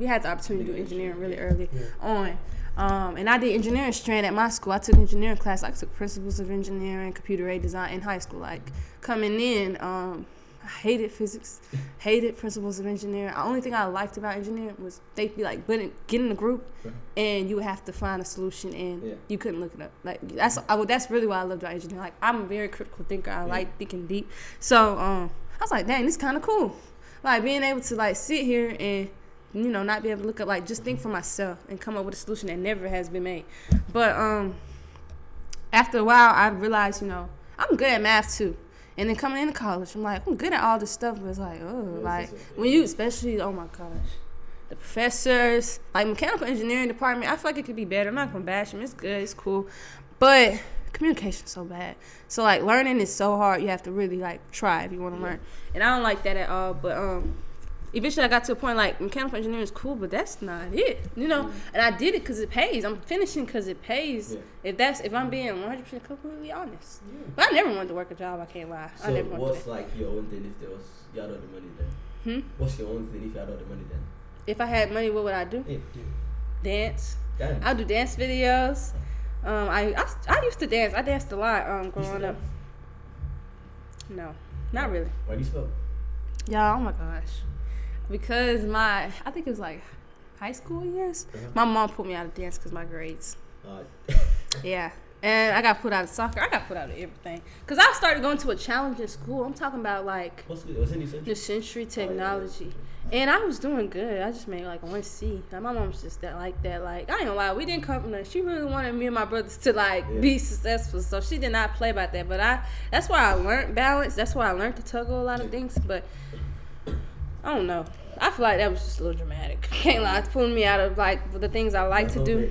had the opportunity to do engineering really early on. And I did engineering strand at my school. I took engineering class. I took principles of engineering, computer aided design in high school. Like, coming in, I hated physics, hated principles of engineering. The only thing I liked about engineering was they'd be like, get in a group, and you would have to find a solution, and you couldn't look it up. Like, that's really what I loved about engineering. Like, I'm a very critical thinker. I like thinking deep. So I was like, dang, this is kind of cool. Like, being able to like sit here and not be able to look up, like, just think for myself and come up with a solution that never has been made. But after a while, I realized, I'm good at math too. And then coming into college, I'm like, I'm good at all this stuff, but it's like, when you, especially, oh my gosh, the professors, like mechanical engineering department, I feel like it could be better. I'm not gonna bash them. It's good, it's cool, but communication's so bad. So like learning is so hard. You have to really like try if you want to learn. And I don't like that at all. But eventually I got to a point like mechanical engineering is cool, but that's not it, And I did it because it pays. I'm finishing because it pays. If I'm being 100% completely honest. But I never wanted to work a job. I can't lie. So I never wanted what's to. like your own thing if you had all the money then? What's your own thing if you had all the money then? If I had money, what would I do? Dance. I'll do dance videos. I used to dance. I danced a lot growing up. No, not really. Why do you stop? Y'all, oh my gosh. Because I think it was like high school years, my mom put me out of dance because my grades. Yeah. And I got put out of soccer. I got put out of everything. Because I started going to a challenging school. I'm talking about like... What's in New Century? New Century Technology. And I was doing good. I just made like 1C. Like, my mom's just like that. Like, I ain't gonna lie. We didn't come from that. She really wanted me and my brothers to like be successful. So she did not play about that. But that's why I learned balance. That's why I learned to toggle a lot of things. But I don't know. I feel like that was just a little dramatic. Can't lie. It's pulling me out of like the things I like to do.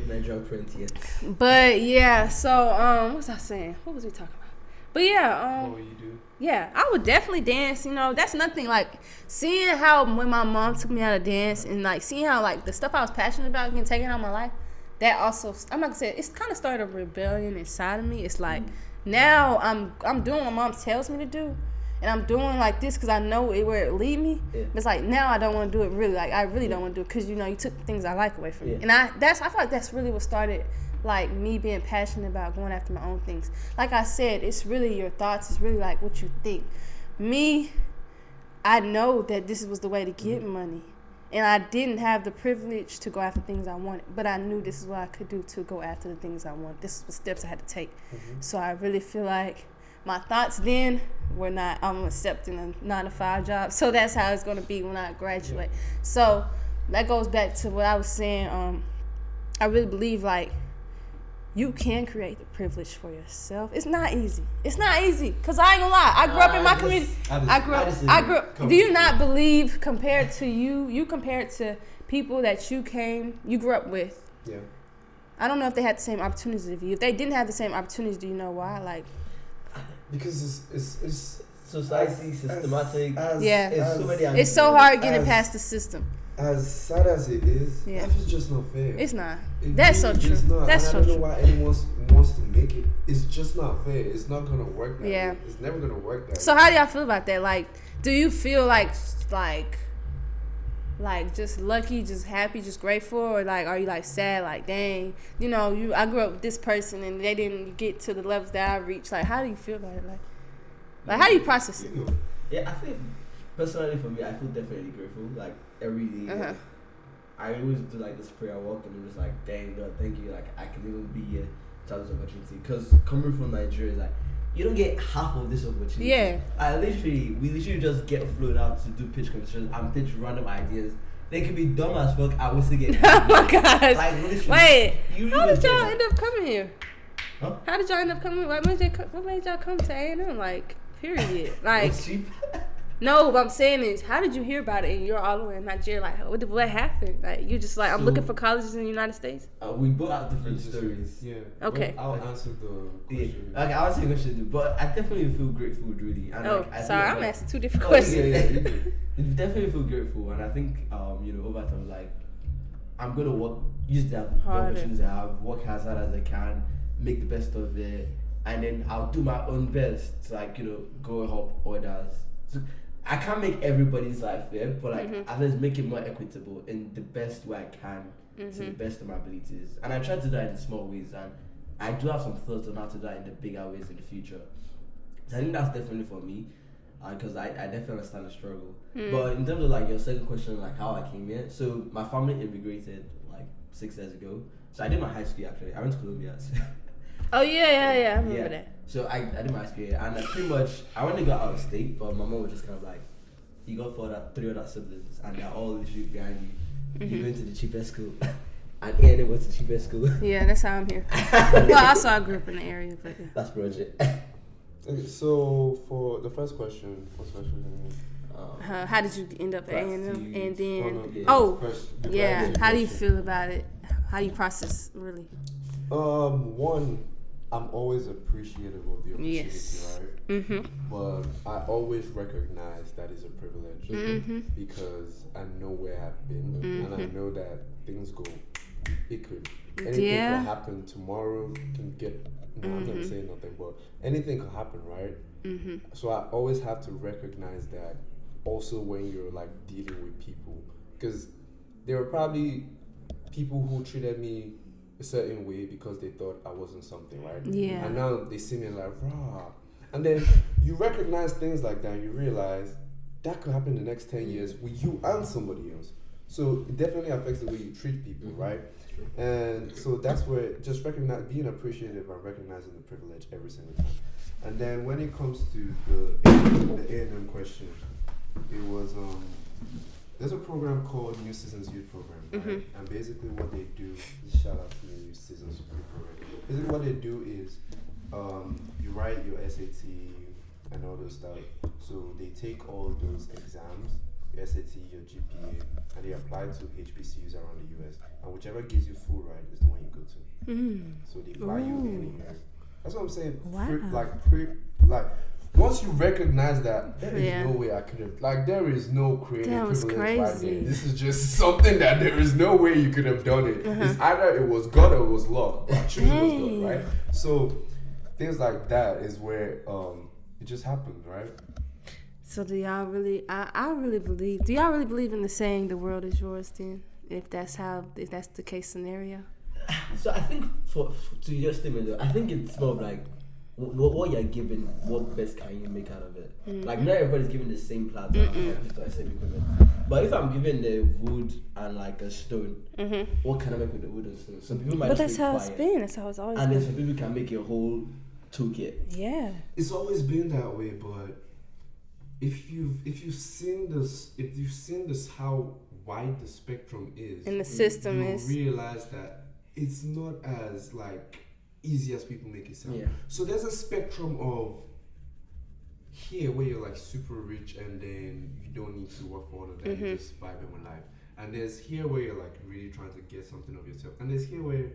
But yeah, so what was I saying? What was we talking about? But yeah, what would you do? Yeah, I would definitely dance. That's nothing like seeing how when my mom took me out of dance and like seeing how like the stuff I was passionate about getting taken out of my life. That also, I'm not gonna say it's kind of started a rebellion inside of me. It's like now I'm doing what mom tells me to do. and I'm doing like this because I know where it lead me. Yeah. But it's like now I don't want to do it really. Like I really don't want to do it because you took the things I like away from me. And I feel like that's really what started like me being passionate about going after my own things. Like I said, it's really your thoughts. It's really like what you think. Me, I know that this was the way to get money. And I didn't have the privilege to go after things I wanted, but I knew this is what I could do to go after the things I wanted. This is the steps I had to take. So I really feel like my thoughts then were not, I'm accepting a 9-to-5 job. So that's how it's going to be when I graduate. So that goes back to what I was saying. I really believe like you can create the privilege for yourself. It's not easy. Cause I ain't gonna lie. I grew up in my community. I grew up. Do you not believe compared to you compared to people that you grew up with? Yeah. I don't know if they had the same opportunities as you. If they didn't have the same opportunities, do you know why? Like, because it's society, systematic. It's so hard getting past the system. As sad as it is, life is just not fair. It's not. That's so true. That's so true. I don't know why anyone wants to make it. It's just not fair. It's not gonna work that way. It's never gonna work that way. So how do y'all feel about that? Like, do you feel like just lucky, just happy, just grateful, or like are you like sad? Like, dang, I grew up with this person and they didn't get to the levels that I reached. Like, how do you feel about it? Like how do you process it? Yeah, I think personally for me, I feel definitely grateful. Like every day, like, I always do like this prayer walk, and I'm just like, dang God, thank you. Like I can even be here to have this opportunity. Because coming from Nigeria, is like you don't get half of this opportunity. Yeah. We literally just get flown out to do pitch competitions and pitch random ideas. They can be dumb as fuck. I will still get. Oh my gosh! Like, wait, how did y'all end up coming here? Huh? How did y'all end up coming? What made y'all come to A&M? Like, period. Like. No, what I'm saying is, how did you hear about it and you're all the way in Nigeria? Like, what happened? Like, you just like, I'm looking for colleges in the United States? We both have different stories. Yeah. Okay. I'll answer the question. Okay, I'll answer the question, but I definitely feel grateful, really. And sorry, I'm asking two different questions. You definitely feel grateful, and I think, over time, like, I'm going to use the opportunities I have, work as hard as I can, make the best of it, and then I'll do my own best to, like, go help others. So, I can't make everybody's life fair, but at least make it more equitable in the best way I can to the best of my abilities. And I try to do that in small ways, and I do have some thoughts on how to do that in the bigger ways in the future. So I think that's definitely for me, because I definitely understand the struggle. But in terms of like your second question, like how I came here, so my family immigrated like 6 years ago. So I did my high school actually. I went to Columbia. So oh yeah, I remember that. So I did my school here, and pretty much I wanted to go out of state, but my mom was just kind of like, you got 3 other siblings, and they're all literally behind you. You went to the cheapest school, and A&M was the cheapest school. Yeah, that's how I'm here. Well, I grew up in the area, but yeah. That's project. Okay, so for the first question, how did you end up at A&M? And then, how do you feel about it? How do you process, really? One, I'm always appreciative of the opportunity, right? But I always recognize that is a privilege because I know where I've been and I know that things anything could happen tomorrow. I'm not saying nothing, but anything could happen, right? So I always have to recognize that also when you're like dealing with people, because there were probably people who treated me a certain way because they thought I wasn't something, right? Yeah. And now they see me like, rah. And then you recognize things like that and you realize that could happen in the next 10 years with you and somebody else. So it definitely affects the way you treat people, right? And so that's where just being appreciative and recognizing the privilege every single time. And then when it comes to the A&M question, it was there's a program called New Seasons Youth Program, right? And basically what they do, shout out to the New Seasons Youth Program. Basically what they do is you write your SAT and all those stuff. So they take all those exams, your SAT, your GPA, and they apply to HBCUs around the US. And whichever gives you full ride is the one you go to. So they fly you anywhere. That's what I'm saying. Wow. Once you recognize that, there is no way I could have, there is no creative privilege right there. This is just something that there is no way you could have done it. It's either it was God or it was luck. But I choose it was God, right? So things like that is where it just happened, right? So do y'all really? I really believe. Do y'all really believe in the saying "the world is yours"? Then, if that's the case scenario. So I think to your statement though, I think it's more of like what you're given, what best can you make out of it? Like not everybody's given the same platter or the same equipment. But if I'm given the wood and like a stone, what can I make with the wood and stone? Some people might. But that's how it's been. That's how it's always been. And then some people can make a whole toolkit. Yeah. It's always been that way, but if you've seen this how wide the spectrum is, and the system is, you realize that it's not as like easy as people make it sound. Yeah. So there's a spectrum of here where you're like super rich and then you don't need to work for all of that, you're just vibing with life. And there's here where you're like really trying to get something of yourself. And there's here where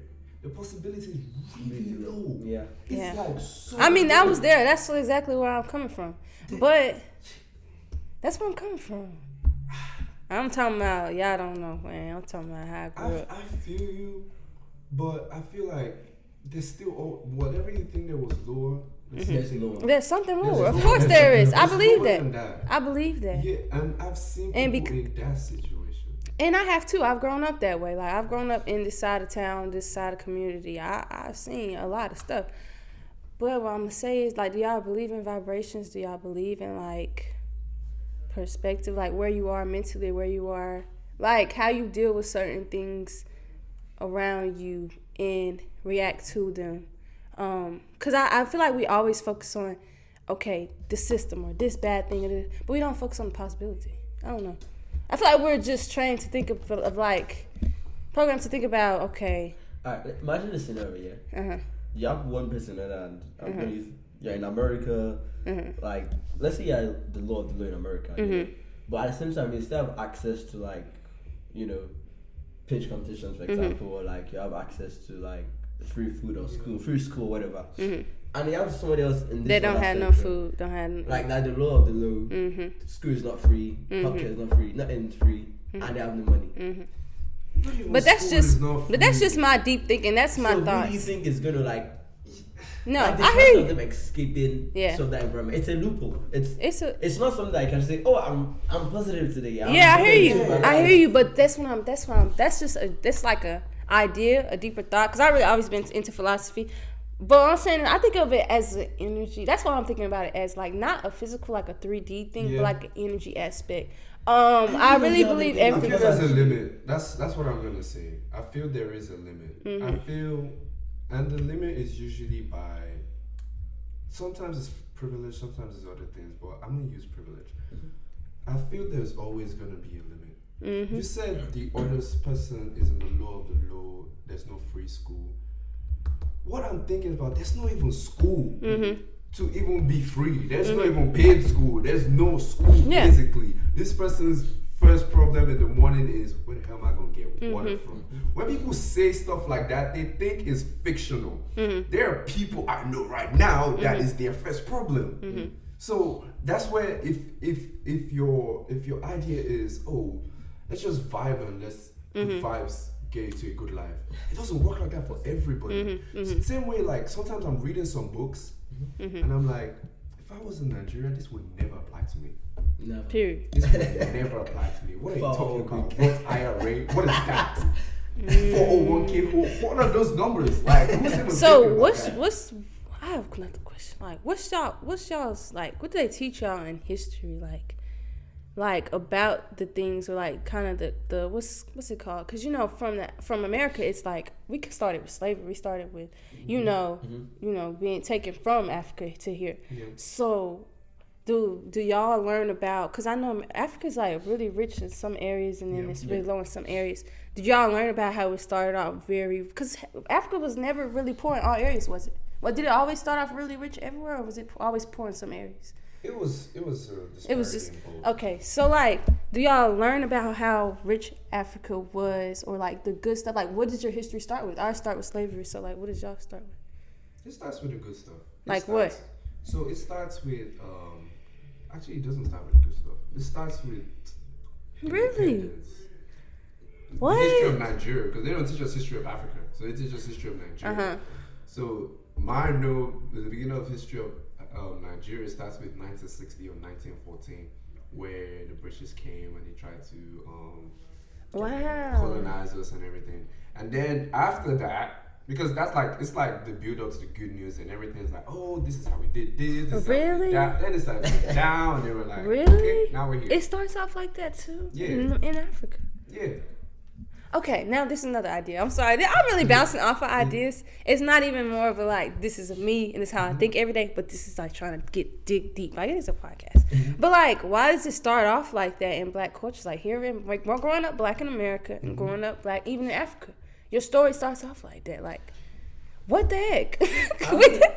the possibility is really low. Yeah. It's like so I mean, low. that was there. That's exactly where I'm coming from. But that's where I'm coming from. I'm talking about, y'all don't know, man. I'm talking about how I grew up. I feel you, but I feel like there's still, whatever you think there was lower, there's lower. There's something lower. Of course there is. I believe that. that. I believe that. Yeah, and I've seen people in that situation. And I have too. I've grown up that way. Like, I've grown up in this side of town, this side of community. I've seen a lot of stuff. But what I'm going to say is, like, do y'all believe in vibrations? Do y'all believe in, like, perspective? Like, where you are mentally, where you are, like, how you deal with certain things around you and react to them. Because I feel like we always focus on, okay, the system or this bad thing, but we don't focus on the possibility. I don't know. I feel like we're just trained to think of like, programmed to think about, okay. All right, imagine the scenario, yeah? You have one person and I'm gonna use, you're in America, like, let's say you're the law of the law in America, yeah? But at the same time, you still have access to, like, you know, pitch competitions, for example, or like you have access to, like, free food or free school, whatever. And you have somebody else in this. They don't have no food. Don't have like the law of the law. School is not free. Healthcare is not free. Nothing's free, and they have no money. But that's just my deep thinking. That's my thoughts. So who do you think is gonna like? No, like I hear you. Them escaping so that environment. It's a loophole. It's not something that I can say. Oh, I'm positive today. Yeah, I hear you. I hear you. But that's like a idea, a deeper thought. Because I really always been into philosophy. But what I'm saying, I think of it as an energy. That's why I'm thinking about it as like not a physical, like a 3D thing, but like an energy aspect. I really believe everything. I feel there's a limit. That's what I'm gonna say. I feel there is a limit. I feel, and the limit is usually by. Sometimes it's privilege, sometimes it's other things, but I'm gonna use privilege. I feel there's always gonna be a limit. You said the other person is in the law of the law. There's no free school. What I'm thinking about, there's not even school to even be free. There's not even paid school. There's no school, basically. This person's first problem in the morning is, where the hell am I going to get water from? When people say stuff like that, they think it's fictional. There are people I know right now that is their first problem. So that's where if your idea is, oh, let's just vibe and let's put vibes, get you to a good life. It doesn't work like that for everybody. Same way, like sometimes I'm reading some books and I'm like, if I was in Nigeria, this would never apply to me. Never. Period. This would never apply to me. What are you talking about? What IRA? What is that? 401k? What are those numbers? Like, who's even so what's I have another question. Like, what's y'all's like? What do they teach y'all in history? Like about the things, or like kind of the what's it called? Because you know from America, it's like we started with slavery. We started with you know being taken from Africa to here. So do y'all learn about? Because I know Africa's like really rich in some areas and then it's really low in some areas. Did y'all learn about how it started out because Africa was never really poor in all areas, was it? Well, did it always start off really rich everywhere, or was it always poor in some areas? It was just okay. So like, do y'all learn about how rich Africa was, or like the good stuff? Like, what did your history start with? Ours start with slavery. So like, what did y'all start with? It starts with the good stuff. What? So it starts with actually it doesn't start with the good stuff. It starts with really. What? The history of Nigeria, because they don't teach us history of Africa, so they teach us history of Nigeria. So mine know the beginning of history of Nigeria starts with 1960 or 1914, where the British came and they tried to colonize us and everything. And then after that, because that's like, it's like the build up to the good news and everything's like, oh, this is how we did this. Really? Then it's like down, and they were like, really? Okay, now we're here. It starts off like that too. Yeah. In Africa. Yeah. Okay, now this is another idea. I'm sorry. I'm really bouncing off of ideas. It's not even more of a like, this is me and this is how I think every day, but this is like trying to dig deep. Like, it is a podcast. But like, why does it start off like that in black cultures? Like, here in, like, we're growing up black in America and growing up black even in Africa. Your story starts off like that. Like, what the heck? I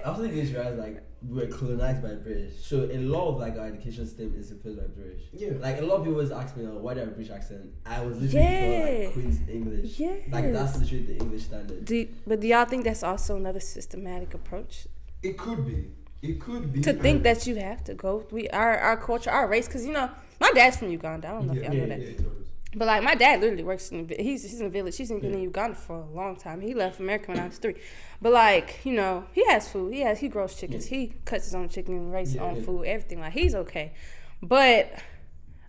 was thinking this, right? Like, we were colonized by British. So a lot of like our education system is influenced by British. Yeah. Like, a lot of people always ask me, why do I have a British accent? I was literally taught like Queen's English. Yeah. Like, that's literally the English standard. But do y'all think that's also another systematic approach? It could be. It could be. To think that you have to go. Our culture, our race, because, you know, my dad's from Uganda. I don't know if y'all know that. Yeah, but like, my dad literally works in he's in a village. He's been in Uganda for a long time. He left America when I was 3. But like, you know, he has food. He grows chickens. Yeah. He cuts his own chicken and raises his own food. Everything, like, he's okay. But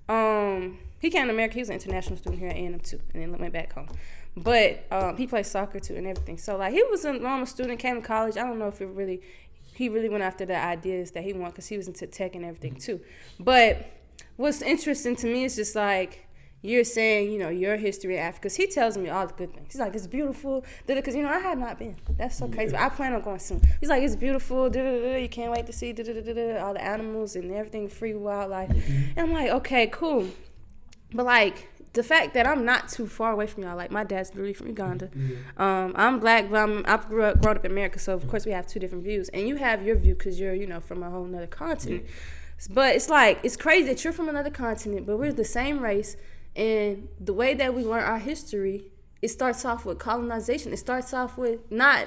he came to America. He was an international student here at A&M too, and then went back home. But he plays soccer too and everything. So like, he was a normal student, came to college. I don't know if he really went after the ideas that he wanted, because he was into tech and everything too. But what's interesting to me is just like, you're saying, you know, your history in Africa. Because he tells me all the good things. He's like, it's beautiful. Because, you know, I have not been. That's so crazy. But I plan on going soon. He's like, it's beautiful. You can't wait to see all the animals and everything, free wildlife. And I'm like, okay, cool. But, like, the fact that I'm not too far away from y'all, like, my dad's literally from Uganda. I'm black, but I grew up in America. So, of course, we have 2 different views. And you have your view because you're, you know, from a whole nother continent. But it's like, it's crazy that you're from another continent, but we're the same race. And the way that we learn our history, it starts off with colonization. It starts off with not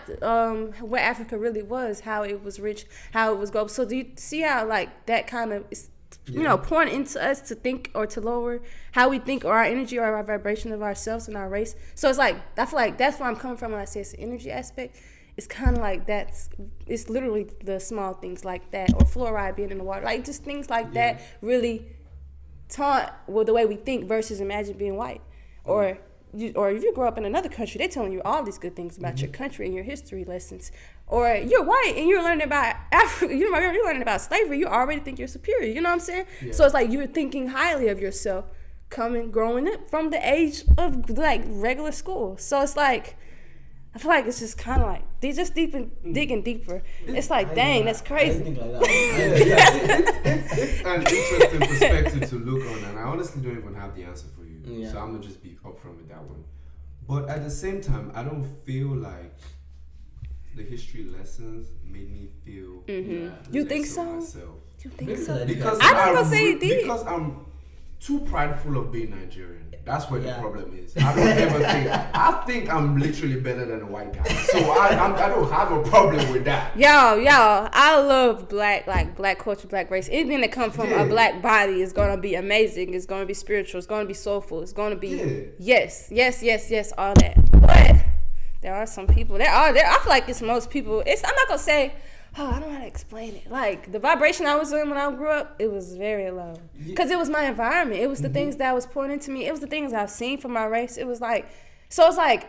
what Africa really was, how it was rich, how it was global. So do you see how like that kind of is, you know, pouring into us to think or to lower how we think, or our energy or our vibration of ourselves and our race? So it's like, I feel like that's where I'm coming from when I say it's the energy aspect. It's kind of like it's literally the small things like that, or fluoride being in the water, like just things like that really taught the way we think versus imagine being white. Or if you grow up in another country, they're telling you all these good things about your country and your history lessons. Or you're white and you're learning about Africa, you're learning about slavery, you already think you're superior, you know what I'm saying? So it's like you're thinking highly of yourself growing up from the age of like regular school. So it's like, I feel like it's just kind of like, they just digging deeper. It's like, dang, that's crazy. I think like that. It's an interesting perspective to look on, and I honestly don't even have the answer for you. So I'm going to just be upfront with that one. But at the same time, I don't feel like the history lessons made me feel you think so? Myself. You think so? Because I'm not going to say it did. Because I'm too prideful of being Nigerian. That's where the problem is. I don't ever think. I think I'm literally better than a white guy, so I don't have a problem with that. Y'all, I love black culture, black race. Anything that comes from a black body is gonna be amazing. It's gonna be spiritual. It's gonna be soulful. It's gonna be yes, all that. But there are some people. I feel like it's most people. I'm not gonna say. Oh, I don't know how to explain it. Like, the vibration I was in when I grew up, it was very low. Because it was my environment. It was the things that was poured into me. It was the things I've seen from my race. It was like, so it's like,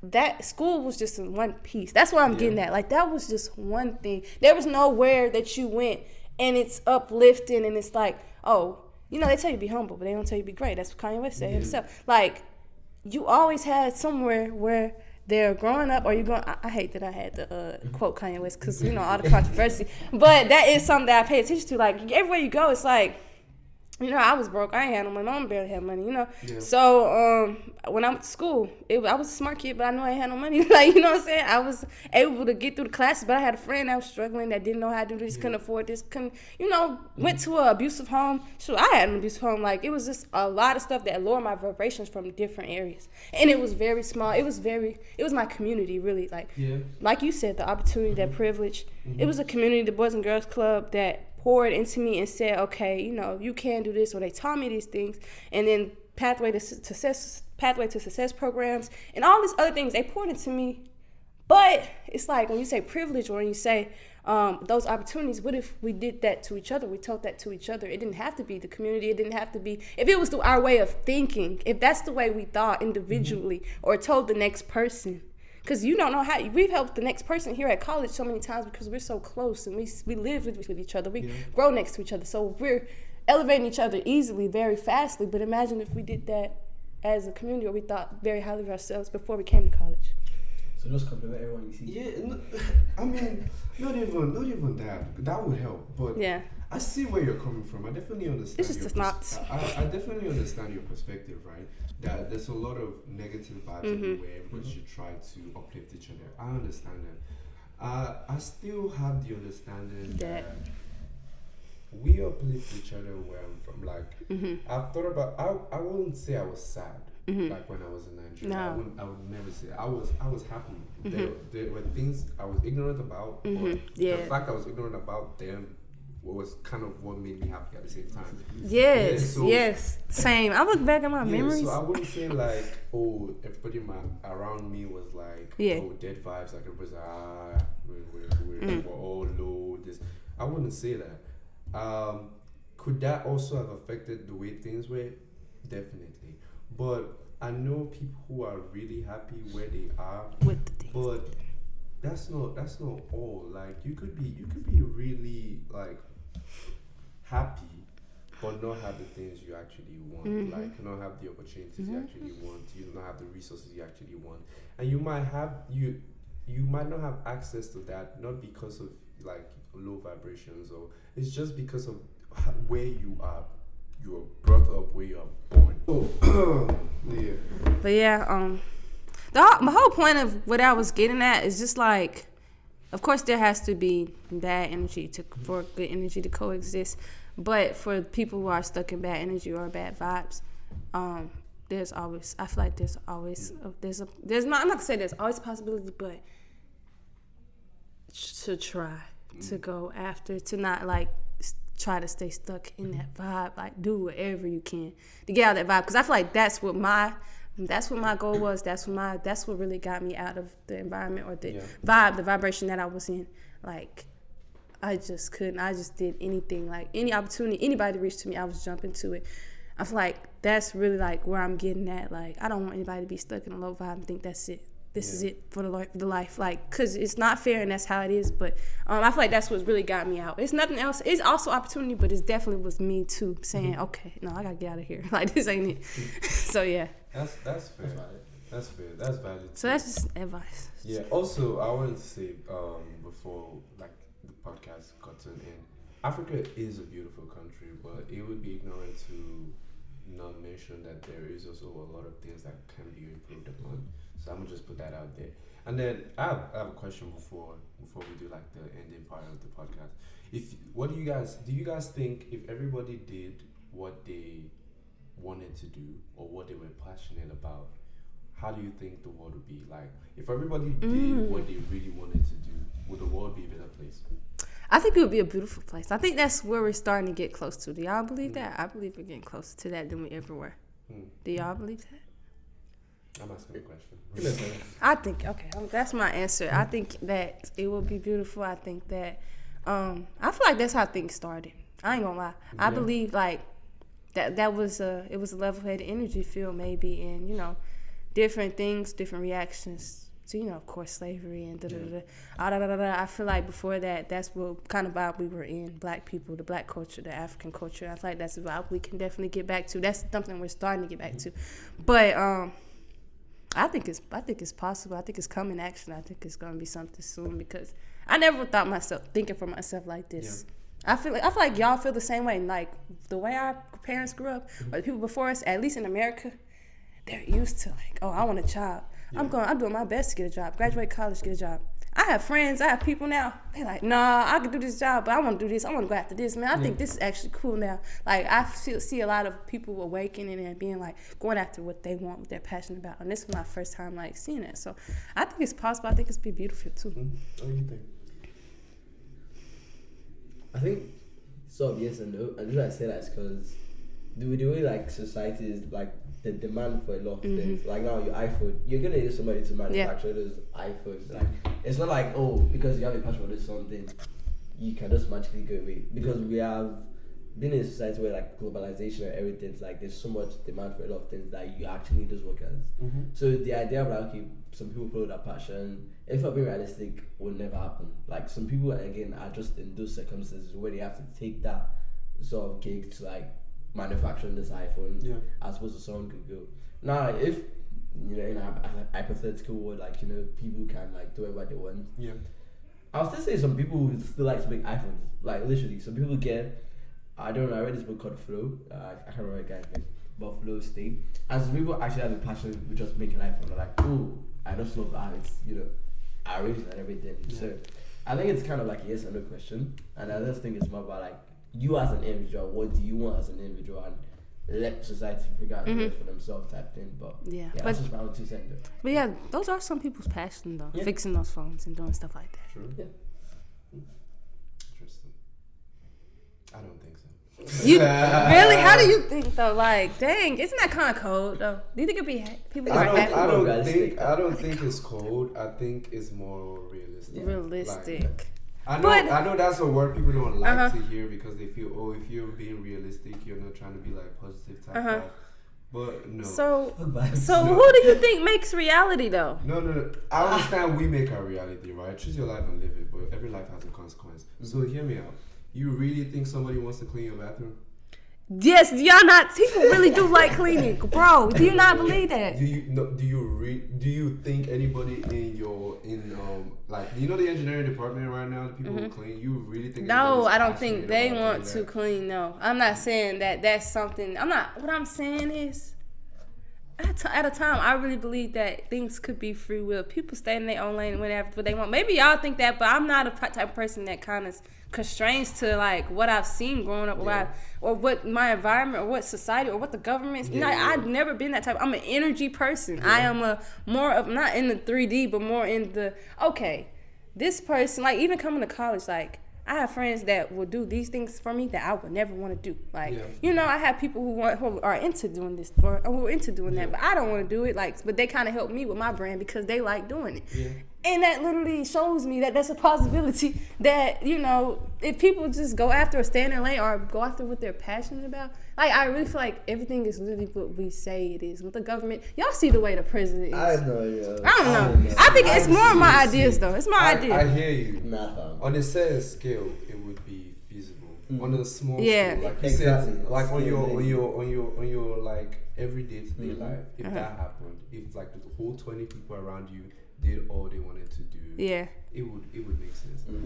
that school was just in one piece. That's what I'm getting at. Like, that was just one thing. There was nowhere that you went and it's uplifting and it's like, oh, you know, they tell you to be humble, but they don't tell you to be great. That's what Kanye West said himself. Like, you always had somewhere where they're growing up, or you going. I hate that I had to quote Kanye West because you know all the controversy, but that is something that I pay attention to. Like, everywhere you go, it's like, you know, I was broke. I ain't had no money. My mom barely had money, you know. Yeah. So when I went to school, I was a smart kid, but I knew I ain't had no money. Like, you know what I'm saying? I was able to get through the classes, but I had a friend that was struggling, that didn't know how to do this, couldn't afford this, went to an abusive home. So I had an abusive home. Like, it was just a lot of stuff that lowered my vibrations from different areas. And it was very small. It was my community, really. Like you said, the opportunity, that privilege. It was a community, the Boys and Girls Club, that poured into me and said, okay, you know, you can do this, or they taught me these things. And then pathway to success programs and all these other things, they poured into me. But it's like when you say privilege, or when you say those opportunities, what if we did that to each other? We told that to each other. It didn't have to be the community. It didn't have to be, if it was our way of thinking, if that's the way we thought individually or told the next person. Because you don't know how, we've helped the next person here at college so many times because we're so close and we live with each other. We grow next to each other. So we're elevating each other easily, very fastly. But imagine if we did that as a community or we thought very highly of ourselves before we came to college. So just compliment everyone you see. Yeah, no, I mean, not even that. That would help. But yeah. I see where you're coming from. I definitely understand. It's just I definitely understand your perspective, right? That there's a lot of negative vibes everywhere, but you try to uplift each other. I understand that. I still have the understanding that we uplift each other where I'm from. Like, I've thought about. I wouldn't say I was sad. Like when I was in Nigeria, No. I would never say I was happy. There were things I was ignorant about, but the fact I was ignorant about them was kind of what made me happy at the same time. Yes, same. I look back at my memories. So I wouldn't say like, oh, everybody around me was like, oh, dead vibes. Like everybody's like, we're all low. This, I wouldn't say that. Could that also have affected the way things were? Definitely. But I know people who are really happy where they are. With the things. But that's not all. Like you could be really like happy but not have the things you actually want. Like not have the opportunities you actually want. You not have the resources you actually want. And you might not have access to that, not because of like low vibrations, or it's just because of where you are brought up, where you are born. But yeah, my whole point of what I was getting at is just like, of course there has to be bad energy for good energy to coexist, but for people who are stuck in bad energy or bad vibes, there's always, I feel like there's always there's not, I'm not gonna say there's always a possibility, but to try to go after, to not like try to stay stuck in that vibe, like do whatever you can to get out of that vibe, because I feel like that's what my goal was. That's what really got me out of the environment or the vibe, the vibration that I was in. Like I just did anything, like any opportunity, anybody reached to me, I was jumping to it. I feel like that's really like where I'm getting at. Like I don't want anybody to be stuck in a low vibe and think that's it. This is it for the life, like, because it's not fair and that's how it is. But I feel like that's what really got me out. It's nothing else. It's also opportunity, but it definitely was me too saying, okay, no, I gotta get out of here. Like this ain't it. So yeah. That's fair. That's fair. That's valid. So that's just advice. Yeah. Also, I wanted to say before like the podcast got to an end, Africa is a beautiful country, but it would be ignorant to not mention that there is also a lot of things that can be improved upon. So I'm gonna just put that out there. And then I have a question before we do like the ending part of the podcast. Do you guys think if everybody did what they wanted to do or what they were passionate about, how do you think the world would be? Like if everybody did what they really wanted to do, would the world be a better place? I think it would be a beautiful place. I think that's where we're starting to get close to. Do y'all believe that? I believe we're getting closer to that than we ever were. Do y'all believe that? I'm asking a question. I think, okay, that's my answer. I think that it will be beautiful. I think that, I feel like that's how things started. I ain't gonna lie. I believe like that was it was a level-headed energy field maybe, and you know, different things, different reactions to, you know, of course, slavery and I feel like before that, that's what kind of vibe we were in. Black people, the black culture, the African culture. I feel like that's a vibe we can definitely get back to. That's something we're starting to get back to. But I think it's possible. I think it's coming action. I think it's gonna be something soon, because I never thought thinking for myself like this. Yeah. I feel like y'all feel the same way. Like the way our parents grew up, or the people before us, at least in America, they're used to like, oh, I want a job. Yeah. I'm doing my best to get a job. Graduate college, get a job. I have friends, I have people now, they're like, nah, I can do this job, but I want to do this. I want to go after this, man. I think this is actually cool now. Like, I see a lot of people awakening and being like, going after what they want, what they're passionate about. And this is my first time, like, seeing it. So I think it's possible. I think it's be beautiful, too. What do you think? I think sort of yes and no. And the reason I say that is because the way, like, society is, like, the demand for a lot of things. Like now your iPhone, you're gonna use somebody to manufacture those iPhones. Like it's not like, oh, because you have a passion for this something, you can just magically go away, because we have been in a society where like globalization and everything's like there's so much demand for a lot of things that you actually need those workers. So the idea of like, okay, some people follow that passion, if I'm being realistic, will never happen. Like some people again are just in those circumstances where they have to take that sort of gig to like manufacturing this iPhone, as opposed to someone could go. Now if in a hypothetical world, like people can like do whatever they want. I'll still say some people would still like to make iPhones. Like literally, some people get. I don't know. I read this book called Flow. I can't remember the guy's name, but Flow State. And some people actually have a passion with just making iPhone. They're like, oh, I just love how it's arranged and everything. So I think it's kind of like a yes or no question. And I just think it's more about like you as an individual. What do you want as an individual? And let society figure out for themselves type thing. But that's just my own 2 cents. But yeah, those are some people's passion though. Fixing those phones and doing stuff like that. True. Yeah. Interesting. I don't think so. You really? How do you think though? Like, dang, isn't that kind of cold though? Do you think it'd be people are happy? I don't think it's cold. I think it's more realistic. Realistic. Like, I know that's a word people don't like to hear because they feel, oh, if you're being realistic, you're not trying to be like positive type of. But no. So who do you think makes reality though? No. I understand we make our reality, right? Choose your life and live it, but every life has a consequence. So hear me out. You really think somebody wants to clean your bathroom? Yes, y'all not. People really do like cleaning, bro. Do you not believe that? Do you think anybody like the engineering department right now, the people who clean? You really think? No, I don't think they want to clean. No, I'm not saying that. That's something. I'm not. What I'm saying is, at a time, I really believe that things could be free will. People stay in their own lane whenever they want. Maybe y'all think that, but I'm not a type of person that kind of constrains to like what I've seen growing up, or what my environment, or what society, or what the government's. I've never been that type. I'm an energy person. I am more of not in the 3D, but more in the this person. Like even coming to college, like I have friends that will do these things for me that I would never want to do. Like I have people who are into doing this or who are into doing that, but I don't want to do it. Like, but they kind of help me with my brand because they like doing it. And that literally shows me that that's a possibility that, if people just go after or stay in their lane or go after what they're passionate about, like, I really feel like everything is literally what we say it is. With the government, y'all see the way the president is. I know, I don't know. I think it's more of my ideas, though. It's my idea. I hear you. On a certain scale, it would be feasible. On a small scale, like you said, like on your like everyday to day life, if that happened, if like the whole 20 people around you did all they wanted to do, it would make sense. But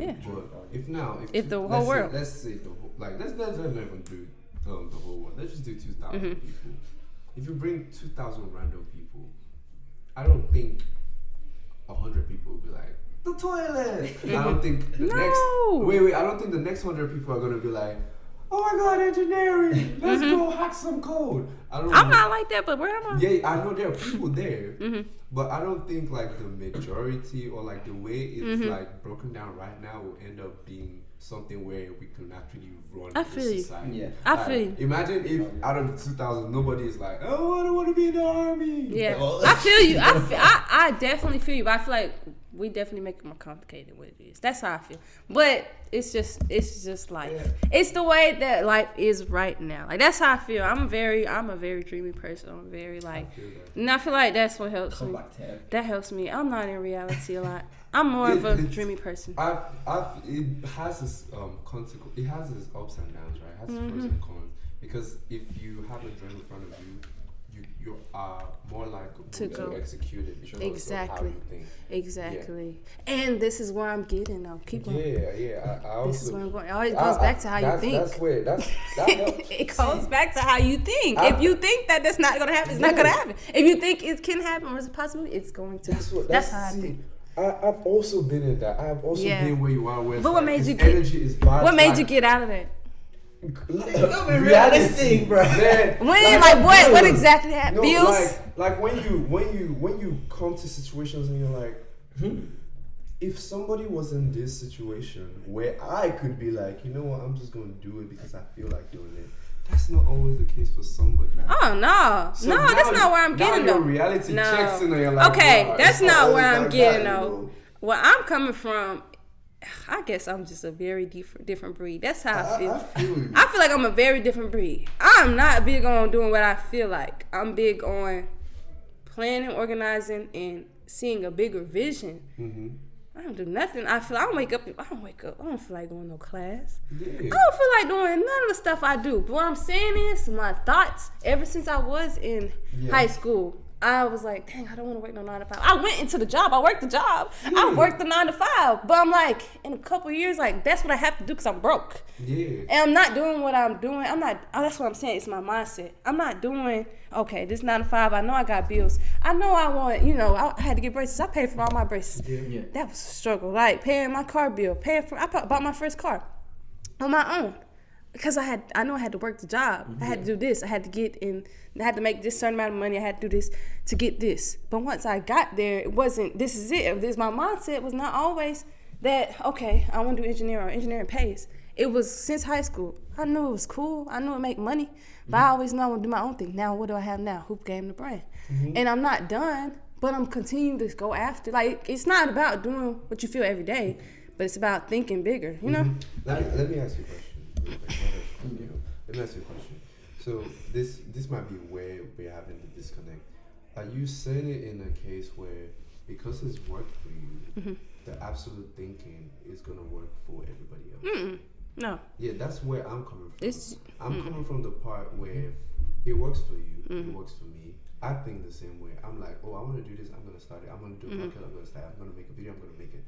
if the whole world, let's say the whole, like let's not even do the whole world. Let's just do 2,000 people. If you bring 2,000 random people, I don't think 100 people will be like the toilet. I don't think the next. I don't think the next 100 people are gonna be like, oh my God, engineering, let's go hack some code. I'm not like that, but where am I? Yeah, I know there are people there, but I don't think like the majority or like the way it's like broken down right now will end up being something where we can actually run this society. Yeah. I feel you. Imagine if out of the 2,000, nobody is like, oh, I don't want to be in the army. Yeah, I feel you. I definitely feel you, but I feel like we definitely make it more complicated than what it is. That's how I feel. But it's just life. Yeah. It's the way that life is right now. Like that's how I feel. I'm a very dreamy person. I'm very like, and I feel like that's what helps me. That helps me. I'm not in reality a lot. I'm more of a dreamy person. It has its consequence. It has its ups and downs, right? It has its pros and cons. Because if you have a dream in front of you, you are more likely to execute it because exactly. of how you think. Exactly. Yeah. And this is where I'm getting now. Keep on. Yeah. I also, this is where I'm going. It always goes back to how you think. That's where that helps. It goes back to how you think. If you think that that's not gonna happen, it's not gonna happen. If you think it can happen or it's a possibility, it's going to. That's how I think. I've also been in that. I've also been where you are. Where but what made you energy is vibes. What made you get out of that? Realistic, bro. Man, what exactly happened? Bills? Like when you come to situations and you're like, if somebody was in this situation where I could be like, you know what, I'm just gonna do it because I feel like doing it. That's not always the case for somebody. Oh no, that's not where I'm getting though. Reality checks in and you're like, okay, that's not where I'm getting though. Where I'm coming from, I guess I'm just a very different breed. That's how I feel. I feel like I'm a very different breed. I'm not big on doing what I feel like. I'm big on planning, organizing, and seeing a bigger vision. Mm-hmm. I don't do nothing. I don't wake up. I don't feel like going to no class. Yeah. I don't feel like doing none of the stuff I do. But what I'm saying is, my thoughts, ever since I was in high school, I was like, dang, I don't want to work no 9 to 5. I went into the job. I worked the job. Yeah. I worked the 9 to 5. But I'm like, in a couple of years, like, that's what I have to do because I'm broke. Yeah. And I'm not doing what I'm doing. That's what I'm saying. It's my mindset. I'm not doing, okay, this 9 to 5. I know I got bills. I know I want, I had to get braces. I paid for all my braces. Yeah. That was a struggle. Like, paying my car bill. I bought my first car on my own. Because I know I had to work the job. Mm-hmm. I had to do this. I had to make this certain amount of money. I had to do this to get this. But once I got there, it wasn't, this is it. My mindset was not always that, okay, I want to do engineering or engineering pays. It was since high school. I knew it was cool. I knew it make money. But I always know I want to do my own thing. Now, what do I have now? Hoop game, the brand. Mm-hmm. And I'm not done, but I'm continuing to go after. Like, it's not about doing what you feel every day, but it's about thinking bigger, you know? Let me ask you a question. Let me ask you a question. So this might be where we're having the disconnect. Are you saying it in a case where because it's worked for you, the absolute thinking is gonna work for everybody else? No. Yeah, that's where I'm coming from. I'm coming from the part where it works for you, it works for me. I think the same way. I'm like, oh, I want to do this. I'm gonna start it. I'm gonna do a podcast. I'm gonna start. I'm gonna make a video. I'm gonna make it.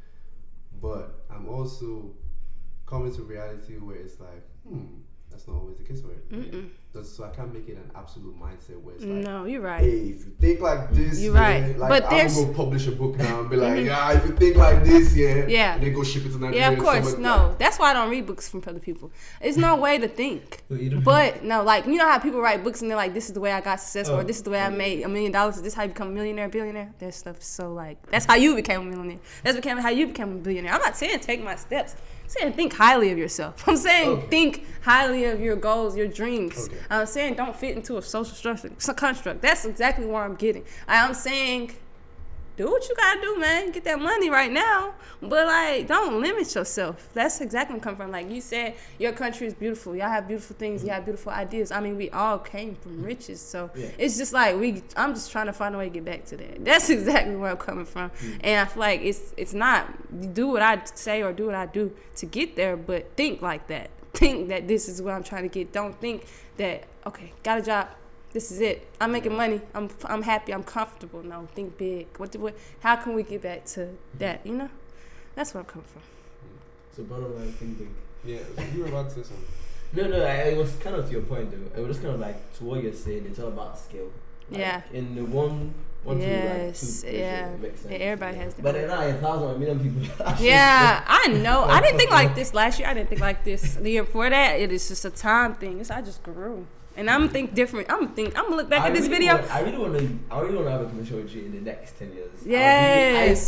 But I'm also coming to reality where it's like, that's not always the case for it. So I can't make it an absolute mindset where it's like, no, you're right. Hey, if you think like this, you're right. Like, but I'm gonna go publish a book now and be like, if you think like this, and then go ship it to Nigeria. Yeah, of course. No, that's why I don't read books from other people. It's no way to think. But no, like, you know how people write books and they're like, this is the way I got successful, or this is the way I made $1 million. This is how you become a millionaire, billionaire. That stuff is so like, that's how you became a millionaire. That's how you became a billionaire. I'm not saying take my steps. I'm saying think highly of yourself. I'm saying think highly of your goals, your dreams. Okay. I'm saying don't fit into a social structure, construct. That's exactly where I'm getting. I'm saying do what you gotta do, man. Get that money right now. But, like, don't limit yourself. That's exactly where I'm coming from. Like you said, your country is beautiful. Y'all have beautiful things. You have beautiful ideas. I mean, we all came from riches. So it's just like I'm just trying to find a way to get back to that. That's exactly where I'm coming from. And I feel like it's not you do what I say or do what I do to get there, but think like that. Think that this is what I'm trying to get. Don't think that, okay, got a job. This is it. I'm making money. I'm happy. I'm comfortable. No, think big. What? How can we get back to that? You know, that's where I'm coming from. So bottom line, think big. Yeah, you were about to say something. No, it was kind of to your point though. It was kind of like to what you're saying. It's all about skill. Like, in the one yes, two, yeah. Everybody has that. But there are 1,000 million people. Yeah, I know. I didn't think like this last year. I didn't think like this the year before that. It is just a time thing. I just grew. And I'm think different. I'm gonna look back at this video. I really want to have a commercial with you in the next 10 years.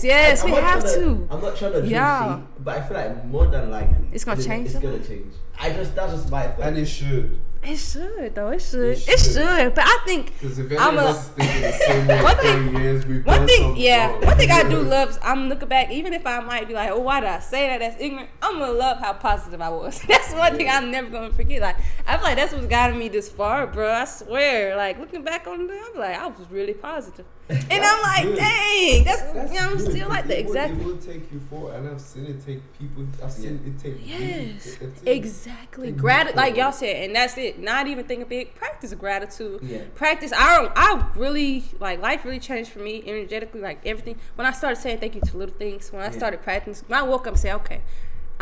Yes, we have to. I'm not trying to but I feel like more than likely it's gonna change. It's gonna change. That's just my thing. And it should. It should though. It should. But I think because if any of us thinking the same way for 30 years, we've done something wrong. One thing I do love is I'm looking back, even if I might be like, oh, why did I say that? That's ignorant. I'm gonna love how positive I was. That's one thing I'm never gonna forget. Like I feel like that's what's gotten me this far, bro. I swear. Like looking back on it, I'm like, I was really positive. And I'm like, good. Dang, that's you know, I'm still like that. Exactly. It will take you forward, and I've seen it take people. I've seen it take. Yes, exactly. Gratitude, like y'all said, and that's it. Not even thinking big. Practice gratitude. Yeah. Practice. I really like life. Really changed for me energetically. Like everything. When I started saying thank you to little things. When I started practicing, when I woke up and say, okay,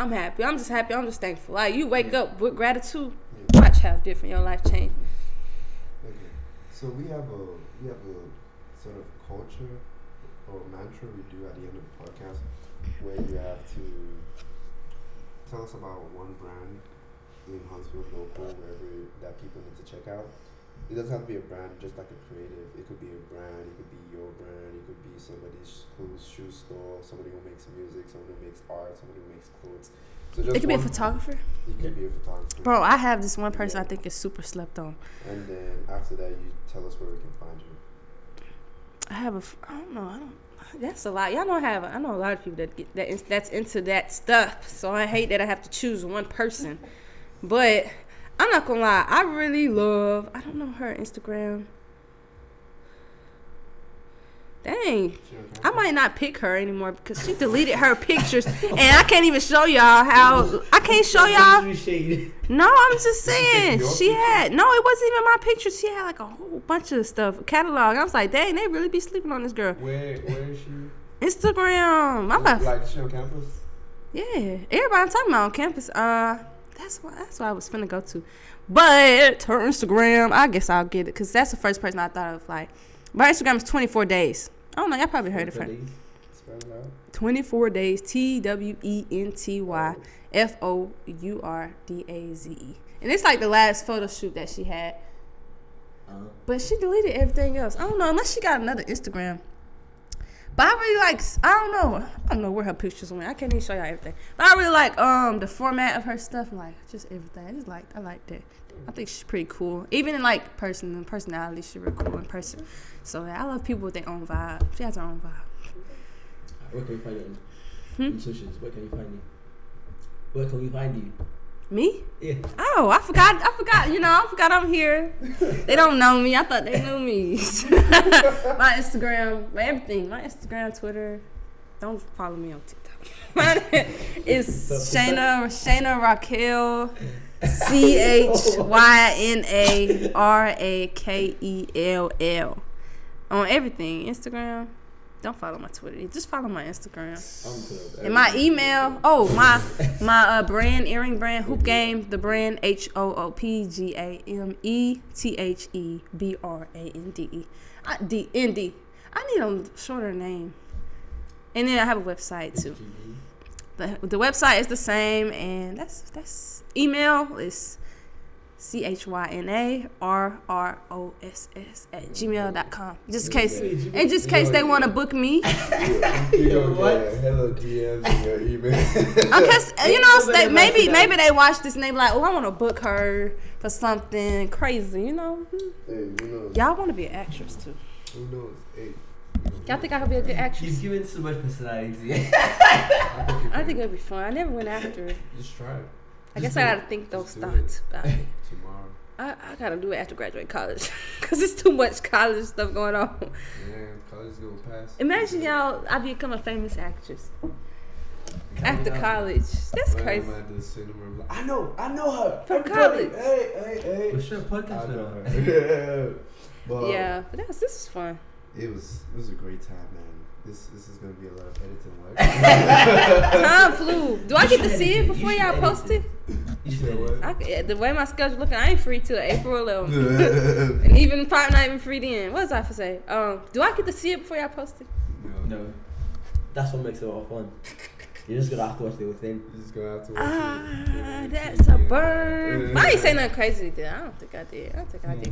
I'm happy. I'm just happy. I'm just thankful. Like you wake up with gratitude. Watch how different your life change. Okay, so we have a sort of culture or mantra we do at the end of the podcast where you have to tell us about one brand in Huntsville local wherever that people need to check out. It doesn't have to be a brand, just like a creative. It could be a brand, it could be your brand, it could be somebody's shoe store, somebody who makes music, somebody who makes art, somebody who makes clothes. So just it could be a photographer. It could be a photographer. Bro, I have this one person I think is super slept on. And then after that, you tell us where we can find you. I don't know. That's a lot. Y'all know I know a lot of people that's into that stuff. So I hate that I have to choose one person. But I'm not gonna lie. I don't know her Instagram. Dang. I might not pick her anymore because she deleted her pictures. And I can't even show y'all how. I can't show y'all. No, I'm just saying. She had. No, it wasn't even my pictures. She had like a whole bunch of stuff. Catalog. I was like, dang, they really be sleeping on this girl. Where is she? Instagram. Like she on campus? Yeah. Everybody talking about on campus. That's what I was finna go to. But her Instagram, I guess I'll get it because that's the first person I thought of. Like, my Instagram is 24 days. I don't know. Y'all probably heard of her. 24 days. TWENTYFOURDAZE. And it's like the last photo shoot that she had. But she deleted everything else. I don't know. Unless she got another Instagram. But I really like, I don't know where her pictures went. I can't even show y'all everything. But I really like the format of her stuff and like just everything. I like that. I think she's pretty cool. Even in like personality, she's really cool in person. So yeah, I love people with their own vibe. She has her own vibe. Where can you find you on socials? Where can you find you? Where can we find you? Me? Yeah. Oh, I forgot. I forgot I'm here. They don't know me. I thought they knew me. My Instagram, my everything. My Instagram, Twitter. Don't follow me on TikTok. It's Shayna Raquel CHYNARAKELL on everything. Instagram. Don't follow my Twitter. Just follow my Instagram. And my email. Oh, my brand, earring brand, Hoop Game. The brand HOOPGAMETHEBRANDE. ND. I need a shorter name. And then I have a website too. The website is the same, and that's email is CHYNARROSS@gmail.com. Just in case they want to book me. You gonna get hello DMs in your email. Maybe they watch this and they be like, oh, I want to book her for something crazy, Hey, who knows? Y'all want to be an actress too. Who knows? Hey. Y'all think I could be a good actress? She's giving so much personality. I think it'd be fun. I never went after it. Just try it. I guess I gotta think those thoughts about it. Tomorrow. I gotta do it after graduate college because it's too much college stuff going on. Yeah, college is gonna pass. Imagine y'all, I become a famous actress after college. That's crazy. I know her from college. Hey. What's your podcast? I know her. Yeah, but this is fun. It was a great time, man. This is gonna be a lot of editing work. Time flew. Do I get to see it before y'all post it? The way my schedule looking, I ain't free till April 11th. And even probably not even free then. What was I for say? Do I get to see it before y'all post it? No. That's what makes it all fun. You're just gonna have to watch the whole thing. You're just gonna have to watch it. That's a burn. I ain't say nothing crazy then. I don't think I did.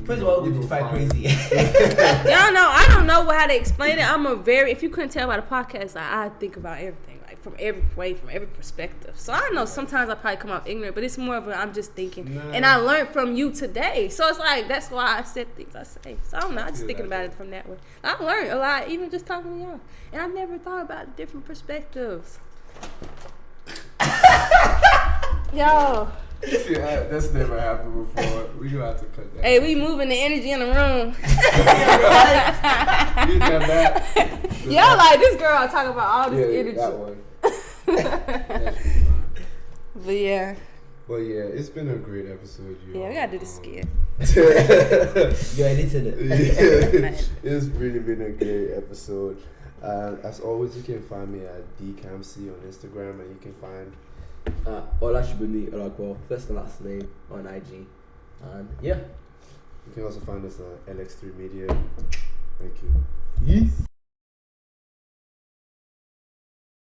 First of all, we just fight crazy. Y'all know, I don't know how to explain it. If you couldn't tell by the podcast, I think about everything, like from every way, from every perspective. So I know sometimes I probably come out ignorant, but it's more of I'm just thinking. And I learned from you today. So it's like, that's why I said things I say. So I don't know, I'm just thinking about it from that way. I learned a lot, even just talking to y'all. And I never thought about different perspectives. Yo. That's never happened before. We gonna have to cut that. Hey, we moving the energy in the room. Y'all like this girl talking about all this energy. That one. But yeah, it's been a great episode. Yeah, we gotta do the skit. You're editing it. It's really been a great episode. As always, you can find me at DCamC on Instagram, and you can find Ola should be me, Olagbo, first and last name on IG. And yeah, you can also find us on LX3 Media. Thank you. Yes.